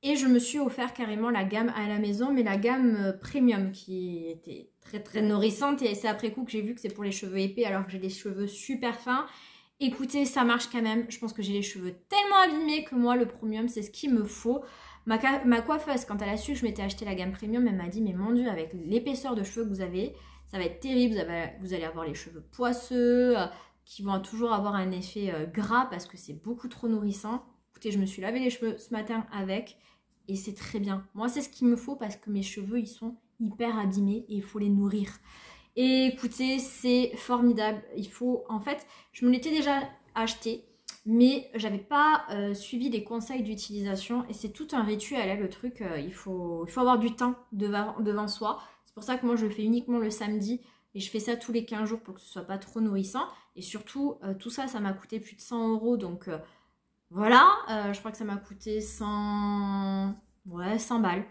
Et je me suis offert carrément la gamme à la maison, mais la gamme premium qui était très nourrissante. Et c'est après coup que j'ai vu que c'est pour les cheveux épais alors que j'ai des cheveux super fins. Écoutez, ça marche quand même. Je pense que j'ai les cheveux tellement abîmés que moi, le premium, c'est ce qu'il me faut. Ma coiffeuse, quand elle a su que je m'étais acheté la gamme premium, elle m'a dit, mais mon Dieu, avec l'épaisseur de cheveux que vous avez, ça va être terrible. Vous allez avoir les cheveux poisseux, qui vont toujours avoir un effet gras parce que c'est beaucoup trop nourrissant. Écoutez, je me suis lavé les cheveux ce matin avec et c'est très bien. Moi, c'est ce qu'il me faut parce que mes cheveux, ils sont hyper abîmés et il faut les nourrir. Et écoutez, c'est formidable. Il faut, en fait, je me l'étais déjà acheté, mais j'avais pas suivi les conseils d'utilisation et c'est tout un rituel, hein, le truc. Il faut avoir du temps devant soi. C'est pour ça que moi, je le fais uniquement le samedi et je fais ça tous les 15 jours pour que ce soit pas trop nourrissant. Et surtout, tout ça, ça m'a coûté plus de 100 €. Donc voilà, je crois que ça m'a coûté 100 balles.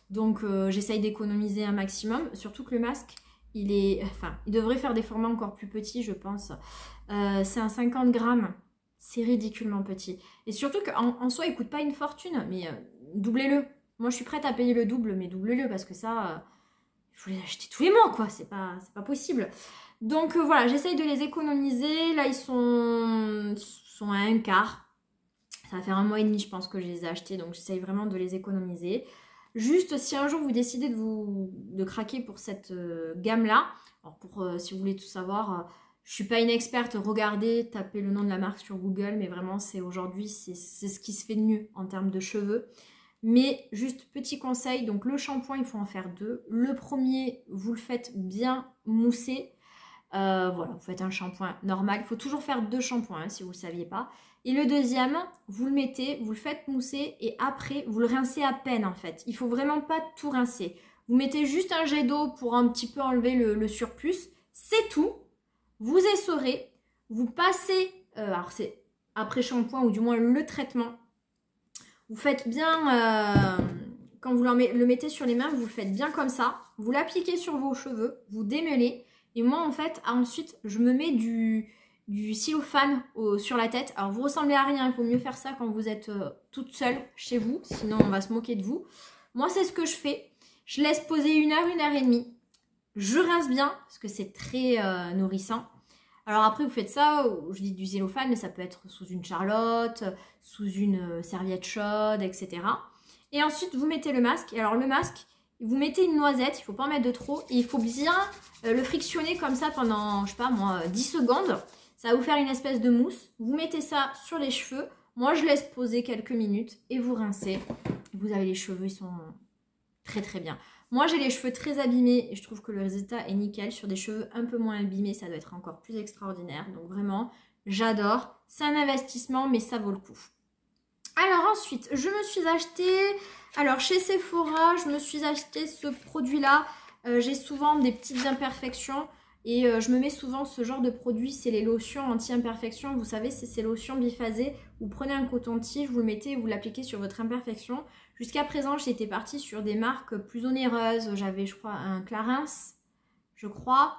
Donc j'essaye d'économiser un maximum, surtout que le masque, il devrait faire des formats encore plus petits, je pense. C'est un 50 grammes, c'est ridiculement petit. Et surtout qu'en soi, il coûte pas une fortune, mais doublez-le. Moi, je suis prête à payer le double, mais doublez-le parce que ça, il faut les acheter tous les mois, quoi. C'est pas possible. Donc voilà, j'essaye de les économiser. Là, ils sont à un quart. Ça va faire 1 mois et demi, je pense, que je les ai achetés, donc j'essaye vraiment de les économiser. Juste, si un jour vous décidez de craquer pour cette gamme-là, alors si vous voulez tout savoir, je suis pas une experte, regardez, tapez le nom de la marque sur Google, mais vraiment, aujourd'hui, c'est ce qui se fait de mieux en termes de cheveux. Mais juste, petit conseil, donc le shampoing, il faut en faire 2. Le premier, vous le faites bien mousser. Voilà, vous faites un shampoing normal. Il faut toujours faire 2 shampoings, hein, si vous ne le saviez pas. Et le deuxième, vous le mettez, vous le faites mousser et après, vous le rincez à peine en fait. Il ne faut vraiment pas tout rincer. Vous mettez juste un jet d'eau pour un petit peu enlever le surplus. C'est tout. Vous essorez. Vous passez, alors c'est après shampoing ou du moins le traitement. Vous faites bien, quand vous le mettez sur les mains, vous le faites bien comme ça. Vous l'appliquez sur vos cheveux, vous démêlez. Et moi, en fait, ensuite, je me mets du cellophane sur la tête. Alors, vous ressemblez à rien. Il faut mieux faire ça quand vous êtes toute seule chez vous. Sinon, on va se moquer de vous. Moi, c'est ce que je fais. Je laisse poser 1 heure, 1 heure et demie. Je rince bien parce que c'est très nourrissant. Alors après, vous faites ça, je dis du cellophane, mais ça peut être sous une charlotte, sous une serviette chaude, etc. Et ensuite, vous mettez le masque. Et alors, le masque, vous mettez une noisette, il ne faut pas en mettre de trop. Et il faut bien le frictionner comme ça pendant, je sais pas moi, 10 secondes. Ça va vous faire une espèce de mousse. Vous mettez ça sur les cheveux. Moi, je laisse poser quelques minutes et vous rincez. Vous avez les cheveux, ils sont très très bien. Moi, j'ai les cheveux très abîmés et je trouve que le résultat est nickel. Sur des cheveux un peu moins abîmés, ça doit être encore plus extraordinaire. Donc vraiment, j'adore. C'est un investissement, mais ça vaut le coup. Alors ensuite, je me suis acheté... Alors chez Sephora, je me suis acheté ce produit-là. J'ai souvent des petites imperfections et je me mets souvent ce genre de produit. C'est les lotions anti-imperfection. Vous savez, c'est ces lotions biphasées. Vous prenez un coton-tige, vous le mettez et vous l'appliquez sur votre imperfection. Jusqu'à présent, j'étais partie sur des marques plus onéreuses. J'avais, je crois, un Clarins, je crois,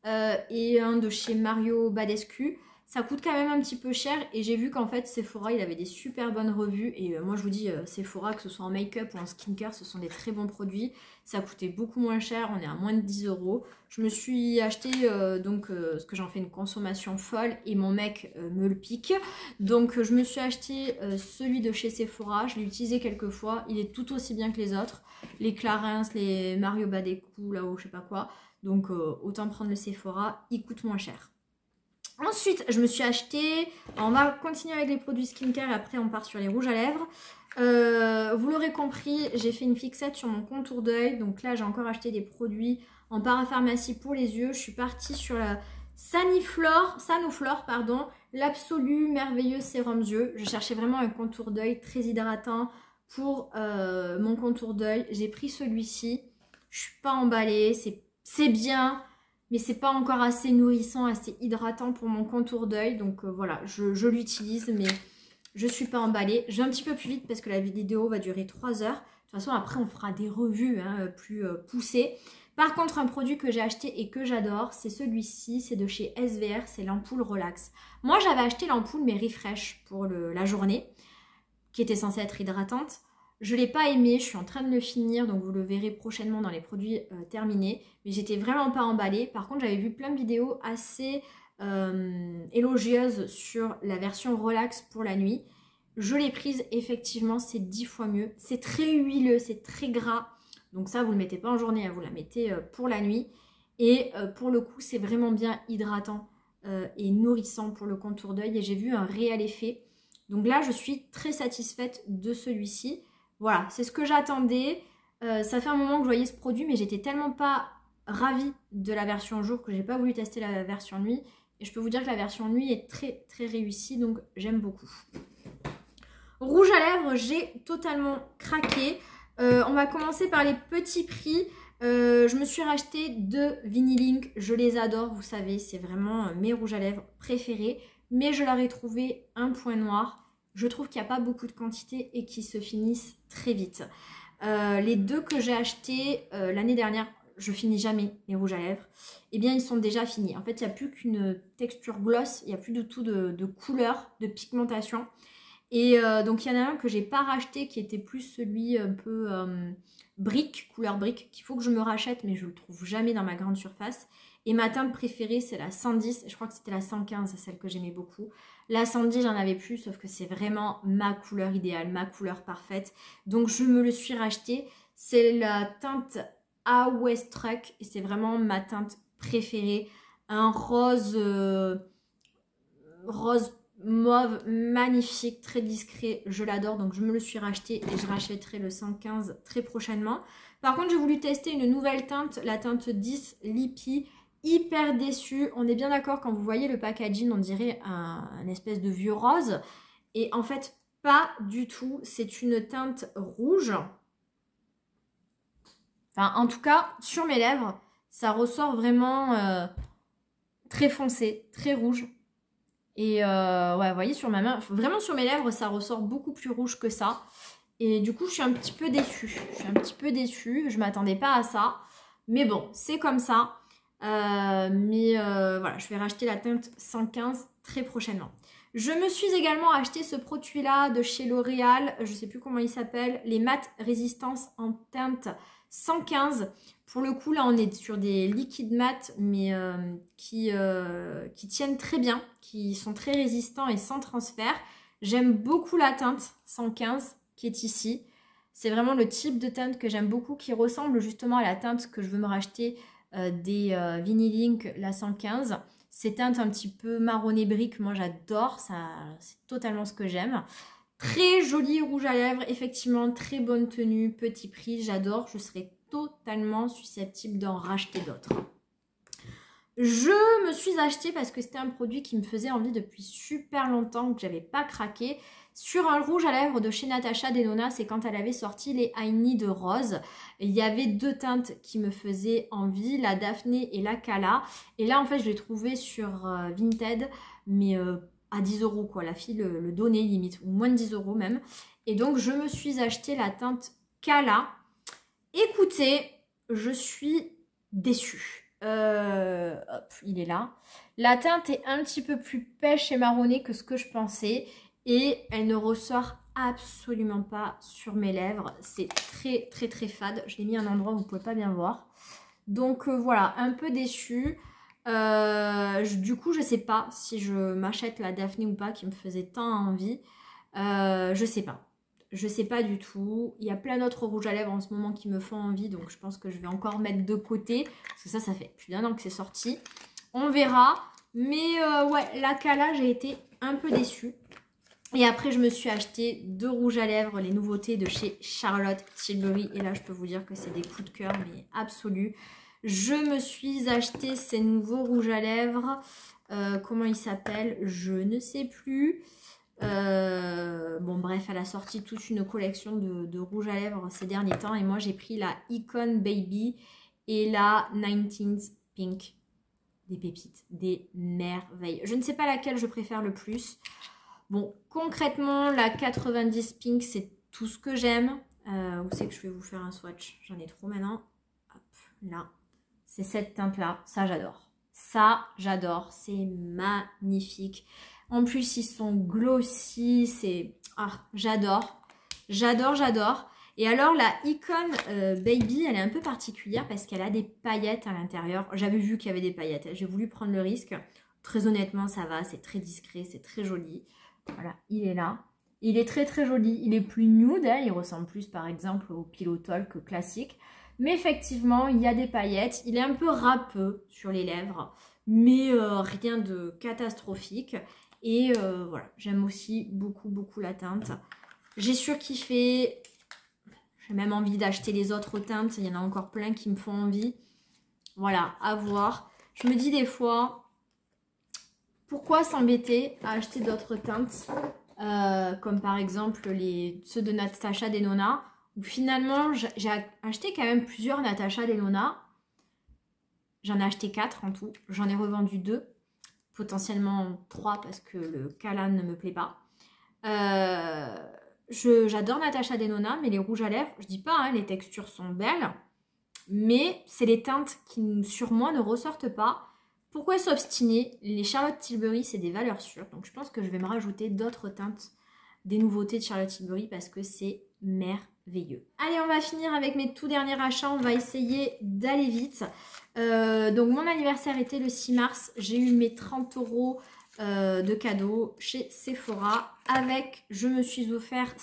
et un de chez Mario Badescu. Ça coûte quand même un petit peu cher et j'ai vu qu'en fait Sephora il avait des super bonnes revues et moi je vous dis Sephora, que ce soit en make-up ou en skincare, ce sont des très bons produits. Ça coûtait beaucoup moins cher, on est à moins de 10 €. Je me suis acheté ce que j'en fais une consommation folle et mon mec me le pique. Donc je me suis acheté celui de chez Sephora, je l'ai utilisé quelques fois, il est tout aussi bien que les autres. Les Clarins, les Mario Badescu là-haut, je sais pas quoi. Donc autant prendre le Sephora, il coûte moins cher. Ensuite, je me suis acheté, on va continuer avec les produits skincare et après on part sur les rouges à lèvres. Vous l'aurez compris, j'ai fait une fixette sur mon contour d'œil. Donc là, j'ai encore acheté des produits en parapharmacie pour les yeux. Je suis partie sur la Sanoflore, l'absolu merveilleux sérum yeux. Je cherchais vraiment un contour d'œil très hydratant pour mon contour d'œil. J'ai pris celui-ci. Je suis pas emballée, c'est bien. Mais c'est pas encore assez nourrissant, assez hydratant pour mon contour d'œil. Donc voilà, je l'utilise, mais je suis pas emballée. Je vais un petit peu plus vite parce que la vidéo va durer 3 heures. De toute façon, après, on fera des revues plus poussées. Par contre, un produit que j'ai acheté et que j'adore, c'est celui-ci. C'est de chez SVR, c'est l'ampoule Relax. Moi, j'avais acheté l'ampoule, mais Refresh pour la journée, qui était censée être hydratante. Je ne l'ai pas aimé, je suis en train de le finir, donc vous le verrez prochainement dans les produits terminés. Mais j'étais vraiment pas emballée. Par contre, j'avais vu plein de vidéos assez élogieuses sur la version relax pour la nuit. Je l'ai prise, effectivement, c'est 10 fois mieux. C'est très huileux, c'est très gras. Donc ça, vous ne le mettez pas en journée, hein, vous la mettez pour la nuit. Et pour le coup, c'est vraiment bien hydratant et nourrissant pour le contour d'œil. Et j'ai vu un réel effet. Donc là, je suis très satisfaite de celui-ci. Voilà, c'est ce que j'attendais. Ça fait un moment que je voyais ce produit, mais j'étais tellement pas ravie de la version jour que j'ai pas voulu tester la version nuit. Et je peux vous dire que la version nuit est très très réussie, donc j'aime beaucoup. Rouge à lèvres, j'ai totalement craqué. On va commencer par les petits prix. Je me suis racheté 2 Vinylink, je les adore, vous savez, c'est vraiment mes rouges à lèvres préférés. Mais je leur ai trouvé un point noir. Je trouve qu'il n'y a pas beaucoup de quantité et qu'ils se finissent très vite. Les 2 que j'ai achetés l'année dernière, je finis jamais les rouges à lèvres, eh bien ils sont déjà finis. En fait, il n'y a plus qu'une texture gloss, il n'y a plus du tout de couleur, de pigmentation. Et donc il y en a un que j'ai pas racheté qui était plus celui un peu brique, couleur brique, qu'il faut que je me rachète mais je le trouve jamais dans ma grande surface. Et ma teinte préférée c'est la 110, je crois que c'était la 115, celle que j'aimais beaucoup. La 110 j'en avais plus, sauf que c'est vraiment ma couleur idéale, ma couleur parfaite. Donc je me le suis racheté, c'est la teinte A West Truck et c'est vraiment ma teinte préférée. Un rose, rose mauve magnifique, très discret, je l'adore, donc je me le suis racheté et je rachèterai le 115 très prochainement. Par contre, j'ai voulu tester une nouvelle teinte, la teinte 10 Lippy, hyper déçue. On est bien d'accord, quand vous voyez le packaging, on dirait un espèce de vieux rose. Et en fait, pas du tout, c'est une teinte rouge. Enfin, en tout cas, sur mes lèvres, ça ressort vraiment très foncé, très rouge. Et ouais, vous voyez sur ma main, vraiment sur mes lèvres, ça ressort beaucoup plus rouge que ça. Et du coup, je suis un petit peu déçue. Je ne m'attendais pas à ça. Mais bon, c'est comme ça. Voilà, je vais racheter la teinte 115 très prochainement. Je me suis également acheté ce produit-là de chez L'Oréal. Je ne sais plus comment il s'appelle. Les mat résistance en teinte 115. Pour le coup, là, on est sur des liquides mat, mais qui tiennent très bien, qui sont très résistants et sans transfert. J'aime beaucoup la teinte 115 qui est ici. C'est vraiment le type de teinte que j'aime beaucoup, qui ressemble justement à la teinte que je veux me racheter des Vinylink, la 115. Ces teintes un petit peu marronné brique, moi j'adore, c'est totalement ce que j'aime. Très joli rouge à lèvres, effectivement, très bonne tenue, petit prix, j'adore, je serais totalement susceptible d'en racheter d'autres. Je me suis acheté parce que c'était un produit qui me faisait envie depuis super longtemps, que j'avais pas craqué, sur un rouge à lèvres de chez Natasha Denona. C'est quand elle avait sorti les I Need Rose. Il y avait 2 teintes qui me faisaient envie, la Daphné et la Kala. Et là en fait je l'ai trouvé sur Vinted, mais à 10 € quoi, la fille le donnait limite, ou moins de 10 € même. Et donc je me suis acheté la teinte Kala. Écoutez, je suis déçue. Hop, il est là. La teinte est un petit peu plus pêche et marronnée que ce que je pensais. Et elle ne ressort absolument pas sur mes lèvres. C'est très très très fade. Je l'ai mis à un endroit où vous ne pouvez pas bien voir. Donc voilà, un peu déçue. Du coup, je ne sais pas si je m'achète la Daphné ou pas qui me faisait tant envie. Je sais pas. Je sais pas du tout. Il y a plein d'autres rouges à lèvres en ce moment qui me font envie. Donc je pense que je vais encore mettre de côté. Parce que ça fait plus d'1 an que c'est sorti. On verra. Mais ouais, la Kala, j'ai été un peu déçue. Et après, je me suis acheté 2 rouges à lèvres, les nouveautés de chez Charlotte Tilbury. Et là, je peux vous dire que c'est des coups de cœur, mais absolus. Je me suis acheté ces nouveaux rouges à lèvres. Comment ils s'appellent? Je ne sais plus. Bon bref, elle a sorti toute une collection de rouges à lèvres ces derniers temps. Et moi, j'ai pris la Icon Baby et la 19th Pink. Des pépites, des merveilles. Je ne sais pas laquelle je préfère le plus. Bon, concrètement, la 90 Pink, c'est tout ce que j'aime. Où c'est que je vais vous faire un swatch? J'en ai trop maintenant. Hop, là. C'est cette teinte-là. Ça, j'adore. Ça, j'adore. C'est magnifique. En plus, ils sont glossy. C'est... Ah, j'adore. J'adore, j'adore. Et alors, la Icon Baby, elle est un peu particulière parce qu'elle a des paillettes à l'intérieur. J'avais vu qu'il y avait des paillettes. J'ai voulu prendre le risque. Très honnêtement, ça va. C'est très discret. C'est très joli. Voilà, il est là. Il est très très joli. Il est plus nude, hein. Il ressemble plus par exemple au Pillow Talk classique. Mais effectivement, il y a des paillettes. Il est un peu râpeux sur les lèvres. Mais rien de catastrophique. Et voilà, j'aime aussi beaucoup beaucoup la teinte. J'ai surkiffé. J'ai même envie d'acheter les autres teintes. Il y en a encore plein qui me font envie. Voilà, à voir. Je me dis des fois, pourquoi s'embêter à acheter d'autres teintes comme par exemple ceux de Natasha Denona, où finalement j'ai acheté quand même plusieurs Natasha Denona. J'en ai acheté 4 en tout. J'en ai revendu 2, potentiellement 3 parce que le Kalan ne me plaît pas. J'adore Natasha Denona, mais les rouges à lèvres, je dis pas, hein, les textures sont belles, mais c'est les teintes qui sur moi ne ressortent pas. Pourquoi s'obstiner? Les Charlotte Tilbury, c'est des valeurs sûres. Donc je pense que je vais me rajouter d'autres teintes, des nouveautés de Charlotte Tilbury parce que c'est merveilleux. Allez, on va finir avec mes tout derniers achats. On va essayer d'aller vite. Donc mon anniversaire était le 6 mars. J'ai eu mes 30 € de cadeaux chez Sephora. Avec, je me suis offert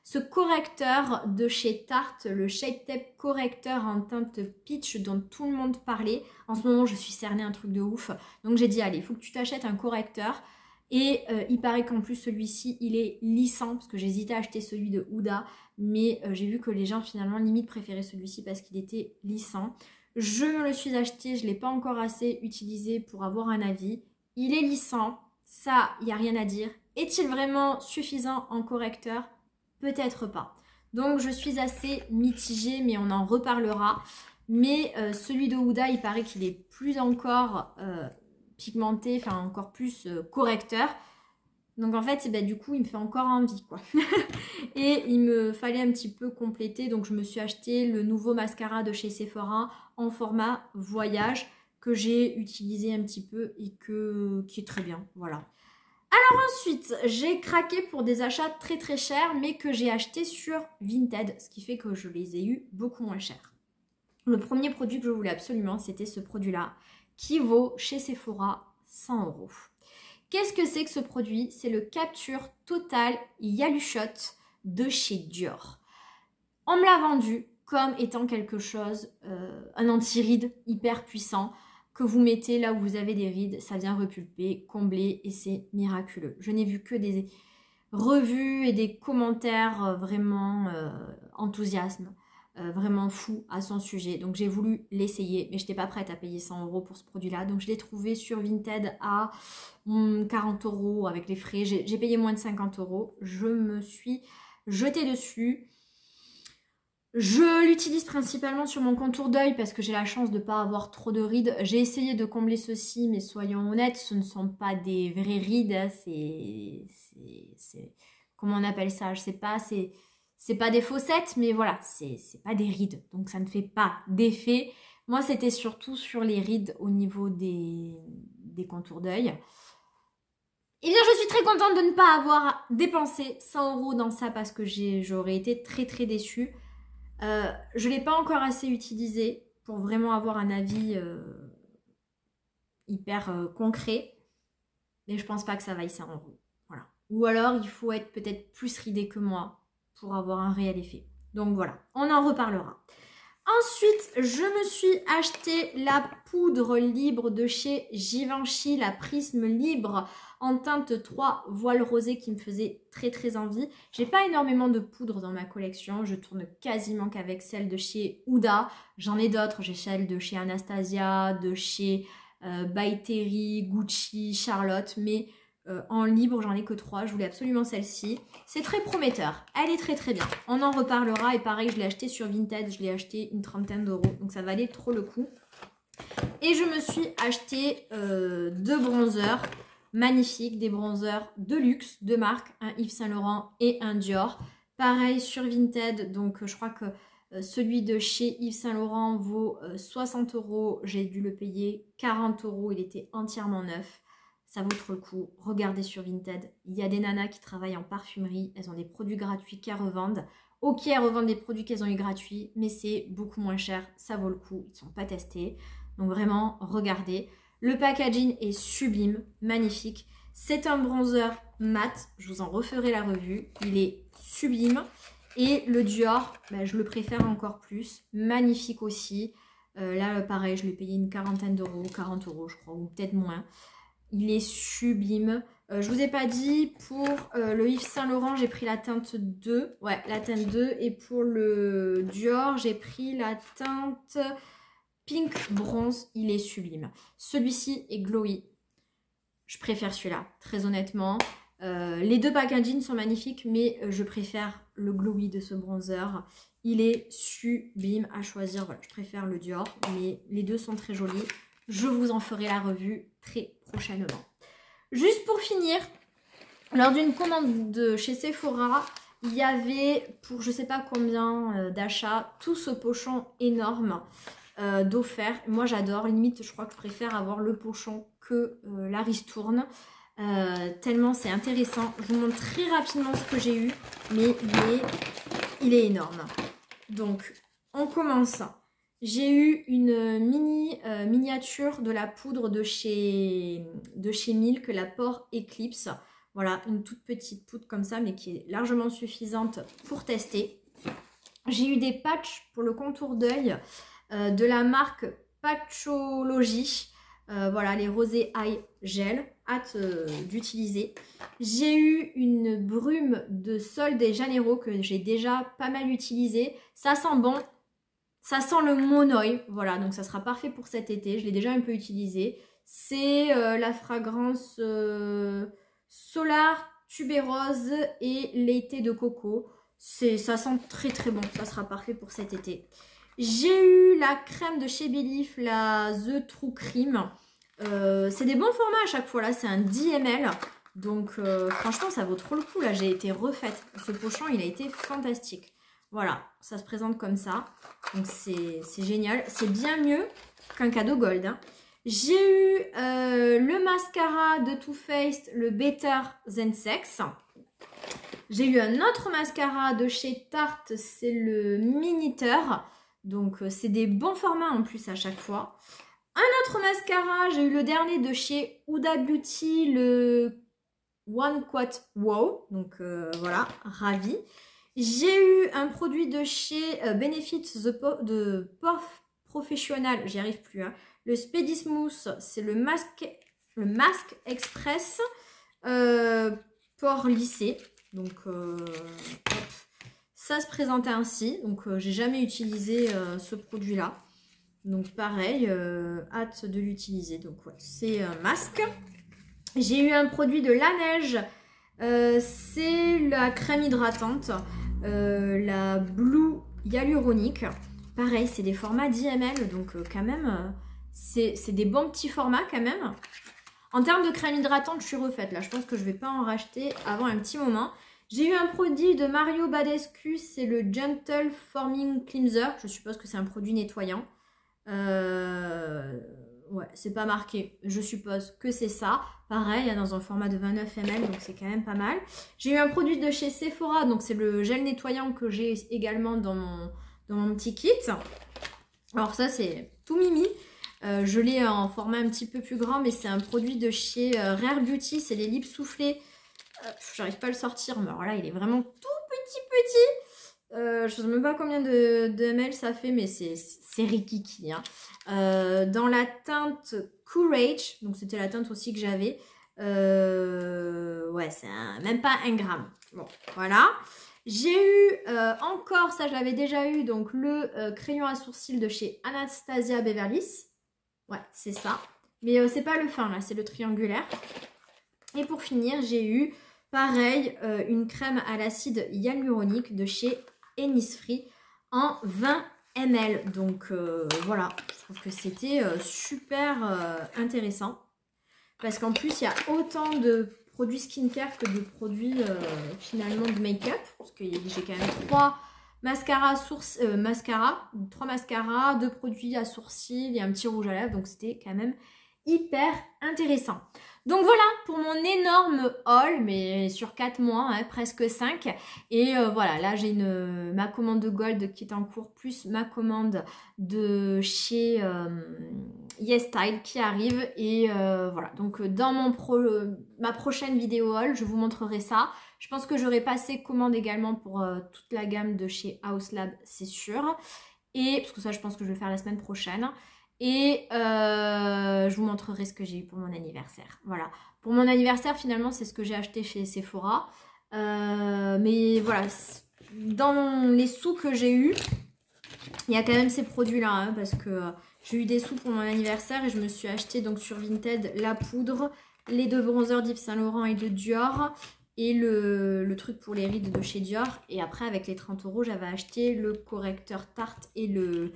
ce correcteur de chez Tarte, le Shade Tape correcteur en teinte peach dont tout le monde parlait. En ce moment, je suis cernée un truc de ouf. Donc j'ai dit, allez, il faut que tu t'achètes un correcteur. Et il paraît qu'en plus, celui-ci, il est lissant, parce que j'hésitais à acheter celui de Huda. Mais j'ai vu que les gens, finalement, limite préféraient celui-ci parce qu'il était lissant. Je me le suis acheté, je ne l'ai pas encore assez utilisé pour avoir un avis. Il est lissant, ça, il n'y a rien à dire. Est-il vraiment suffisant en correcteur? Peut-être pas. Donc je suis assez mitigée, mais on en reparlera. Mais celui de Huda, il paraît qu'il est plus encore pigmenté, enfin encore plus correcteur. Donc en fait, du coup, il me fait encore envie, quoi. Et il me fallait un petit peu compléter, donc je me suis acheté le nouveau mascara de chez Sephora en format voyage que j'ai utilisé un petit peu et qui est très bien, voilà. Alors ensuite, j'ai craqué pour des achats très très chers, mais que j'ai acheté sur Vinted, ce qui fait que je les ai eu beaucoup moins chers. Le premier produit que je voulais absolument, c'était ce produit-là, qui vaut chez Sephora 100 €. Qu'est-ce que c'est que ce produit? C'est le Capture Total Yalushot de chez Dior. On me l'a vendu comme étant quelque chose, un anti-rides hyper puissant, que vous mettez là où vous avez des rides, ça vient repulper, combler et c'est miraculeux. Je n'ai vu que des revues et des commentaires vraiment enthousiasme, vraiment fou à son sujet. Donc j'ai voulu l'essayer, mais je n'étais pas prête à payer 100 € pour ce produit-là. Donc je l'ai trouvé sur Vinted à 40 € avec les frais. J'ai payé moins de 50 €. Je me suis jetée dessus. Je l'utilise principalement sur mon contour d'œil parce que j'ai la chance de ne pas avoir trop de rides. J'ai essayé de combler ceci, mais soyons honnêtes, ce ne sont pas des vraies rides. Comment on appelle ça? Je sais pas, c'est pas des fossettes, mais voilà, c'est pas des rides. Donc ça ne fait pas d'effet. Moi, c'était surtout sur les rides au niveau des contours d'œil. Eh bien, je suis très contente de ne pas avoir dépensé 100 € dans ça parce que j'aurais été très très déçue. Je ne l'ai pas encore assez utilisé pour vraiment avoir un avis hyper concret. Mais je pense pas que ça vaille 100 €. Voilà. Ou alors, il faut être peut-être plus ridé que moi pour avoir un réel effet. Donc voilà, on en reparlera. Ensuite, je me suis acheté la poudre libre de chez Givenchy, la Prisme libre en teinte 3 voile rosé qui me faisait très très envie. J'ai pas énormément de poudre dans ma collection, je tourne quasiment qu'avec celle de chez Huda. J'en ai d'autres, j'ai celle de chez Anastasia, de chez By Terry, Gucci, Charlotte, mais en libre, j'en ai que 3. Je voulais absolument celle-ci. C'est très prometteur. Elle est très très bien. On en reparlera. Et pareil, je l'ai acheté sur Vinted. Je l'ai acheté une trentaine d'euros. Donc ça valait trop le coup. Et je me suis acheté 2 bronzers magnifiques. Des bronzers de luxe, de marque. Un Yves Saint Laurent et un Dior. Pareil sur Vinted. Donc je crois que celui de chez Yves Saint Laurent vaut 60 €. J'ai dû le payer 40 €. Il était entièrement neuf. Ça vaut trop le coup. Regardez sur Vinted. Il y a des nanas qui travaillent en parfumerie. Elles ont des produits gratuits qu'elles revendent. Ok, elles revendent des produits qu'elles ont eu gratuits, mais c'est beaucoup moins cher. Ça vaut le coup. Ils ne sont pas testés. Donc vraiment, regardez. Le packaging est sublime, magnifique. C'est un bronzer mat. Je vous en referai la revue. Il est sublime. Et le Dior, je le préfère encore plus. Magnifique aussi. Là, pareil, je l'ai payé une quarantaine d'euros, 40 € je crois, ou peut-être moins. Il est sublime. Je vous ai pas dit, pour le Yves Saint Laurent, j'ai pris la teinte 2. Ouais, la teinte 2. Et pour le Dior, j'ai pris la teinte Pink Bronze. Il est sublime. Celui-ci est glowy. Je préfère celui-là, très honnêtement. Les deux packaging sont magnifiques, mais je préfère le glowy de ce bronzer. Il est sublime à choisir. Voilà, je préfère le Dior, mais les deux sont très jolis. Je vous en ferai la revue très prochainement. Juste pour finir, lors d'une commande de chez Sephora, il y avait, pour je sais pas combien d'achats, tout ce pochon énorme d'offert. Moi j'adore, limite je crois que je préfère avoir le pochon que la ristourne. Tellement c'est intéressant. Je vous montre très rapidement ce que j'ai eu, mais il est énorme. Donc on commence. J'ai eu une miniature de la poudre de chez Milk, la Pore Eclipse. Voilà, une toute petite poudre comme ça, mais qui est largement suffisante pour tester. J'ai eu des patchs pour le contour d'œil de la marque Patchology. Voilà, les rosés eye gel, hâte d'utiliser. J'ai eu une brume de Sol de Janeiro que j'ai déjà pas mal utilisée. Ça sent bon. Ça sent le monoï, voilà, donc ça sera parfait pour cet été. Je l'ai déjà un peu utilisé. C'est la fragrance Solar Tubérose et Laité de coco. Ça sent très très bon, ça sera parfait pour cet été. J'ai eu la crème de chez Belif, la The True Cream. C'est des bons formats à chaque fois, là c'est un 10 ml. Donc franchement ça vaut trop le coup, là j'ai été refaite. Ce pochon il a été fantastique. Voilà, ça se présente comme ça. Donc c'est génial. C'est bien mieux qu'un cadeau gold. Hein. J'ai eu le mascara de Too Faced, le Better Than Sex. J'ai eu un autre mascara de chez Tarte, c'est le Minuteur. Donc c'est des bons formats en plus à chaque fois. Un autre mascara, j'ai eu le dernier de chez Huda Beauty, le One Quat Wow. Donc voilà, ravie. J'ai eu un produit de chez Benefit de Pore Professional, j'y arrive plus, hein. Le Speedy Smooth, c'est le masque express pore lissé. Donc ça se présente ainsi. Donc j'ai jamais utilisé ce produit-là. Donc pareil, hâte de l'utiliser. Donc ouais, c'est un masque. J'ai eu un produit de La Neige, c'est la crème hydratante. La Blue Hyaluronique, pareil c'est des formats 10 ml donc quand même c'est des bons petits formats quand même. En termes de crème hydratante je suis refaite là, je pense que je vais pas en racheter avant un petit moment. J'ai eu un produit de Mario Badescu, c'est le Gentle Forming Cleanser, je suppose que c'est un produit nettoyant. Ouais, c'est pas marqué, je suppose que c'est ça. Pareil, dans un format de 29 ml, donc c'est quand même pas mal. J'ai eu un produit de chez Sephora, donc c'est le gel nettoyant que j'ai également dans mon petit kit. Alors ça, c'est tout mimi. Je l'ai en format un petit peu plus grand, mais c'est un produit de chez Rare Beauty, c'est les lips soufflés. J'arrive pas à le sortir, mais alors là, il est vraiment tout petit. Je sais même pas combien de ml ça fait, mais c'est rikiki. Hein. Dans la teinte Courage, donc c'était la teinte aussi que j'avais. Ouais, c'est même pas 1 gramme. Bon, voilà. J'ai eu encore, ça je l'avais déjà eu, donc le crayon à sourcils de chez Anastasia Beverly Hills. Ouais, c'est ça. Mais c'est pas le fin là, c'est le triangulaire. Et pour finir, j'ai eu, pareil, une crème à l'acide hyaluronique de chez Innisfree en 20 ml. Donc voilà, je trouve que c'était super intéressant. Parce qu'en plus, il y a autant de produits skincare que de produits finalement de make-up. Parce que j'ai quand même 3 mascaras, 3 mascaras, 2 produits à sourcils et un petit rouge à lèvres. Donc c'était quand même hyper intéressant. Donc voilà pour mon énorme haul, mais sur 4 mois, hein, presque 5. Et voilà, là j'ai ma commande de Gold qui est en cours, plus ma commande de chez YesStyle qui arrive. Et voilà, donc dans ma prochaine vidéo haul, je vous montrerai ça. Je pense que j'aurai passé commande également pour toute la gamme de chez House Lab, c'est sûr. Et parce que ça, je pense que je vais le faire la semaine prochaine. Et je vous montrerai ce que j'ai eu pour mon anniversaire. Voilà. Pour mon anniversaire, finalement, c'est ce que j'ai acheté chez Sephora. Mais voilà, dans les sous que j'ai eu, il y a quand même ces produits-là, hein, parce que j'ai eu des sous pour mon anniversaire et je me suis acheté donc sur Vinted la poudre, les 2 bronzers d'Yves Saint Laurent et de Dior et le truc pour les rides de chez Dior. Et après, avec les 30 €, j'avais acheté le correcteur Tarte et le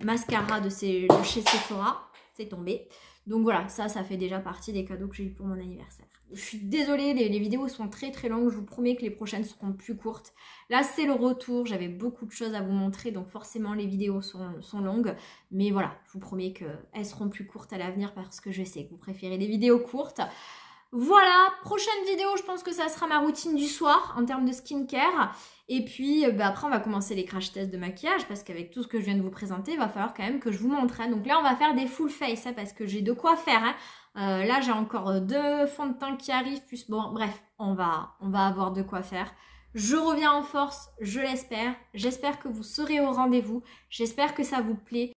mascara de chez Sephora. C'est tombé. Donc voilà, ça fait déjà partie des cadeaux que j'ai eu pour mon anniversaire. Je suis désolée, les vidéos sont très très longues. Je vous promets que les prochaines seront plus courtes. Là, c'est le retour. J'avais beaucoup de choses à vous montrer. Donc forcément, les vidéos sont longues. Mais voilà, je vous promets qu'elles seront plus courtes à l'avenir parce que je sais que vous préférez les vidéos courtes. Voilà, prochaine vidéo, je pense que ça sera ma routine du soir en termes de skincare. Et puis après, on va commencer les crash tests de maquillage parce qu'avec tout ce que je viens de vous présenter, il va falloir quand même que je vous montre. Hein. Donc là, on va faire des full face hein, parce que j'ai de quoi faire. Hein. Là, j'ai encore 2 fonds de teint qui arrivent. Plus bon, bref, on va avoir de quoi faire. Je reviens en force, je l'espère. J'espère que vous serez au rendez-vous. J'espère que ça vous plaît.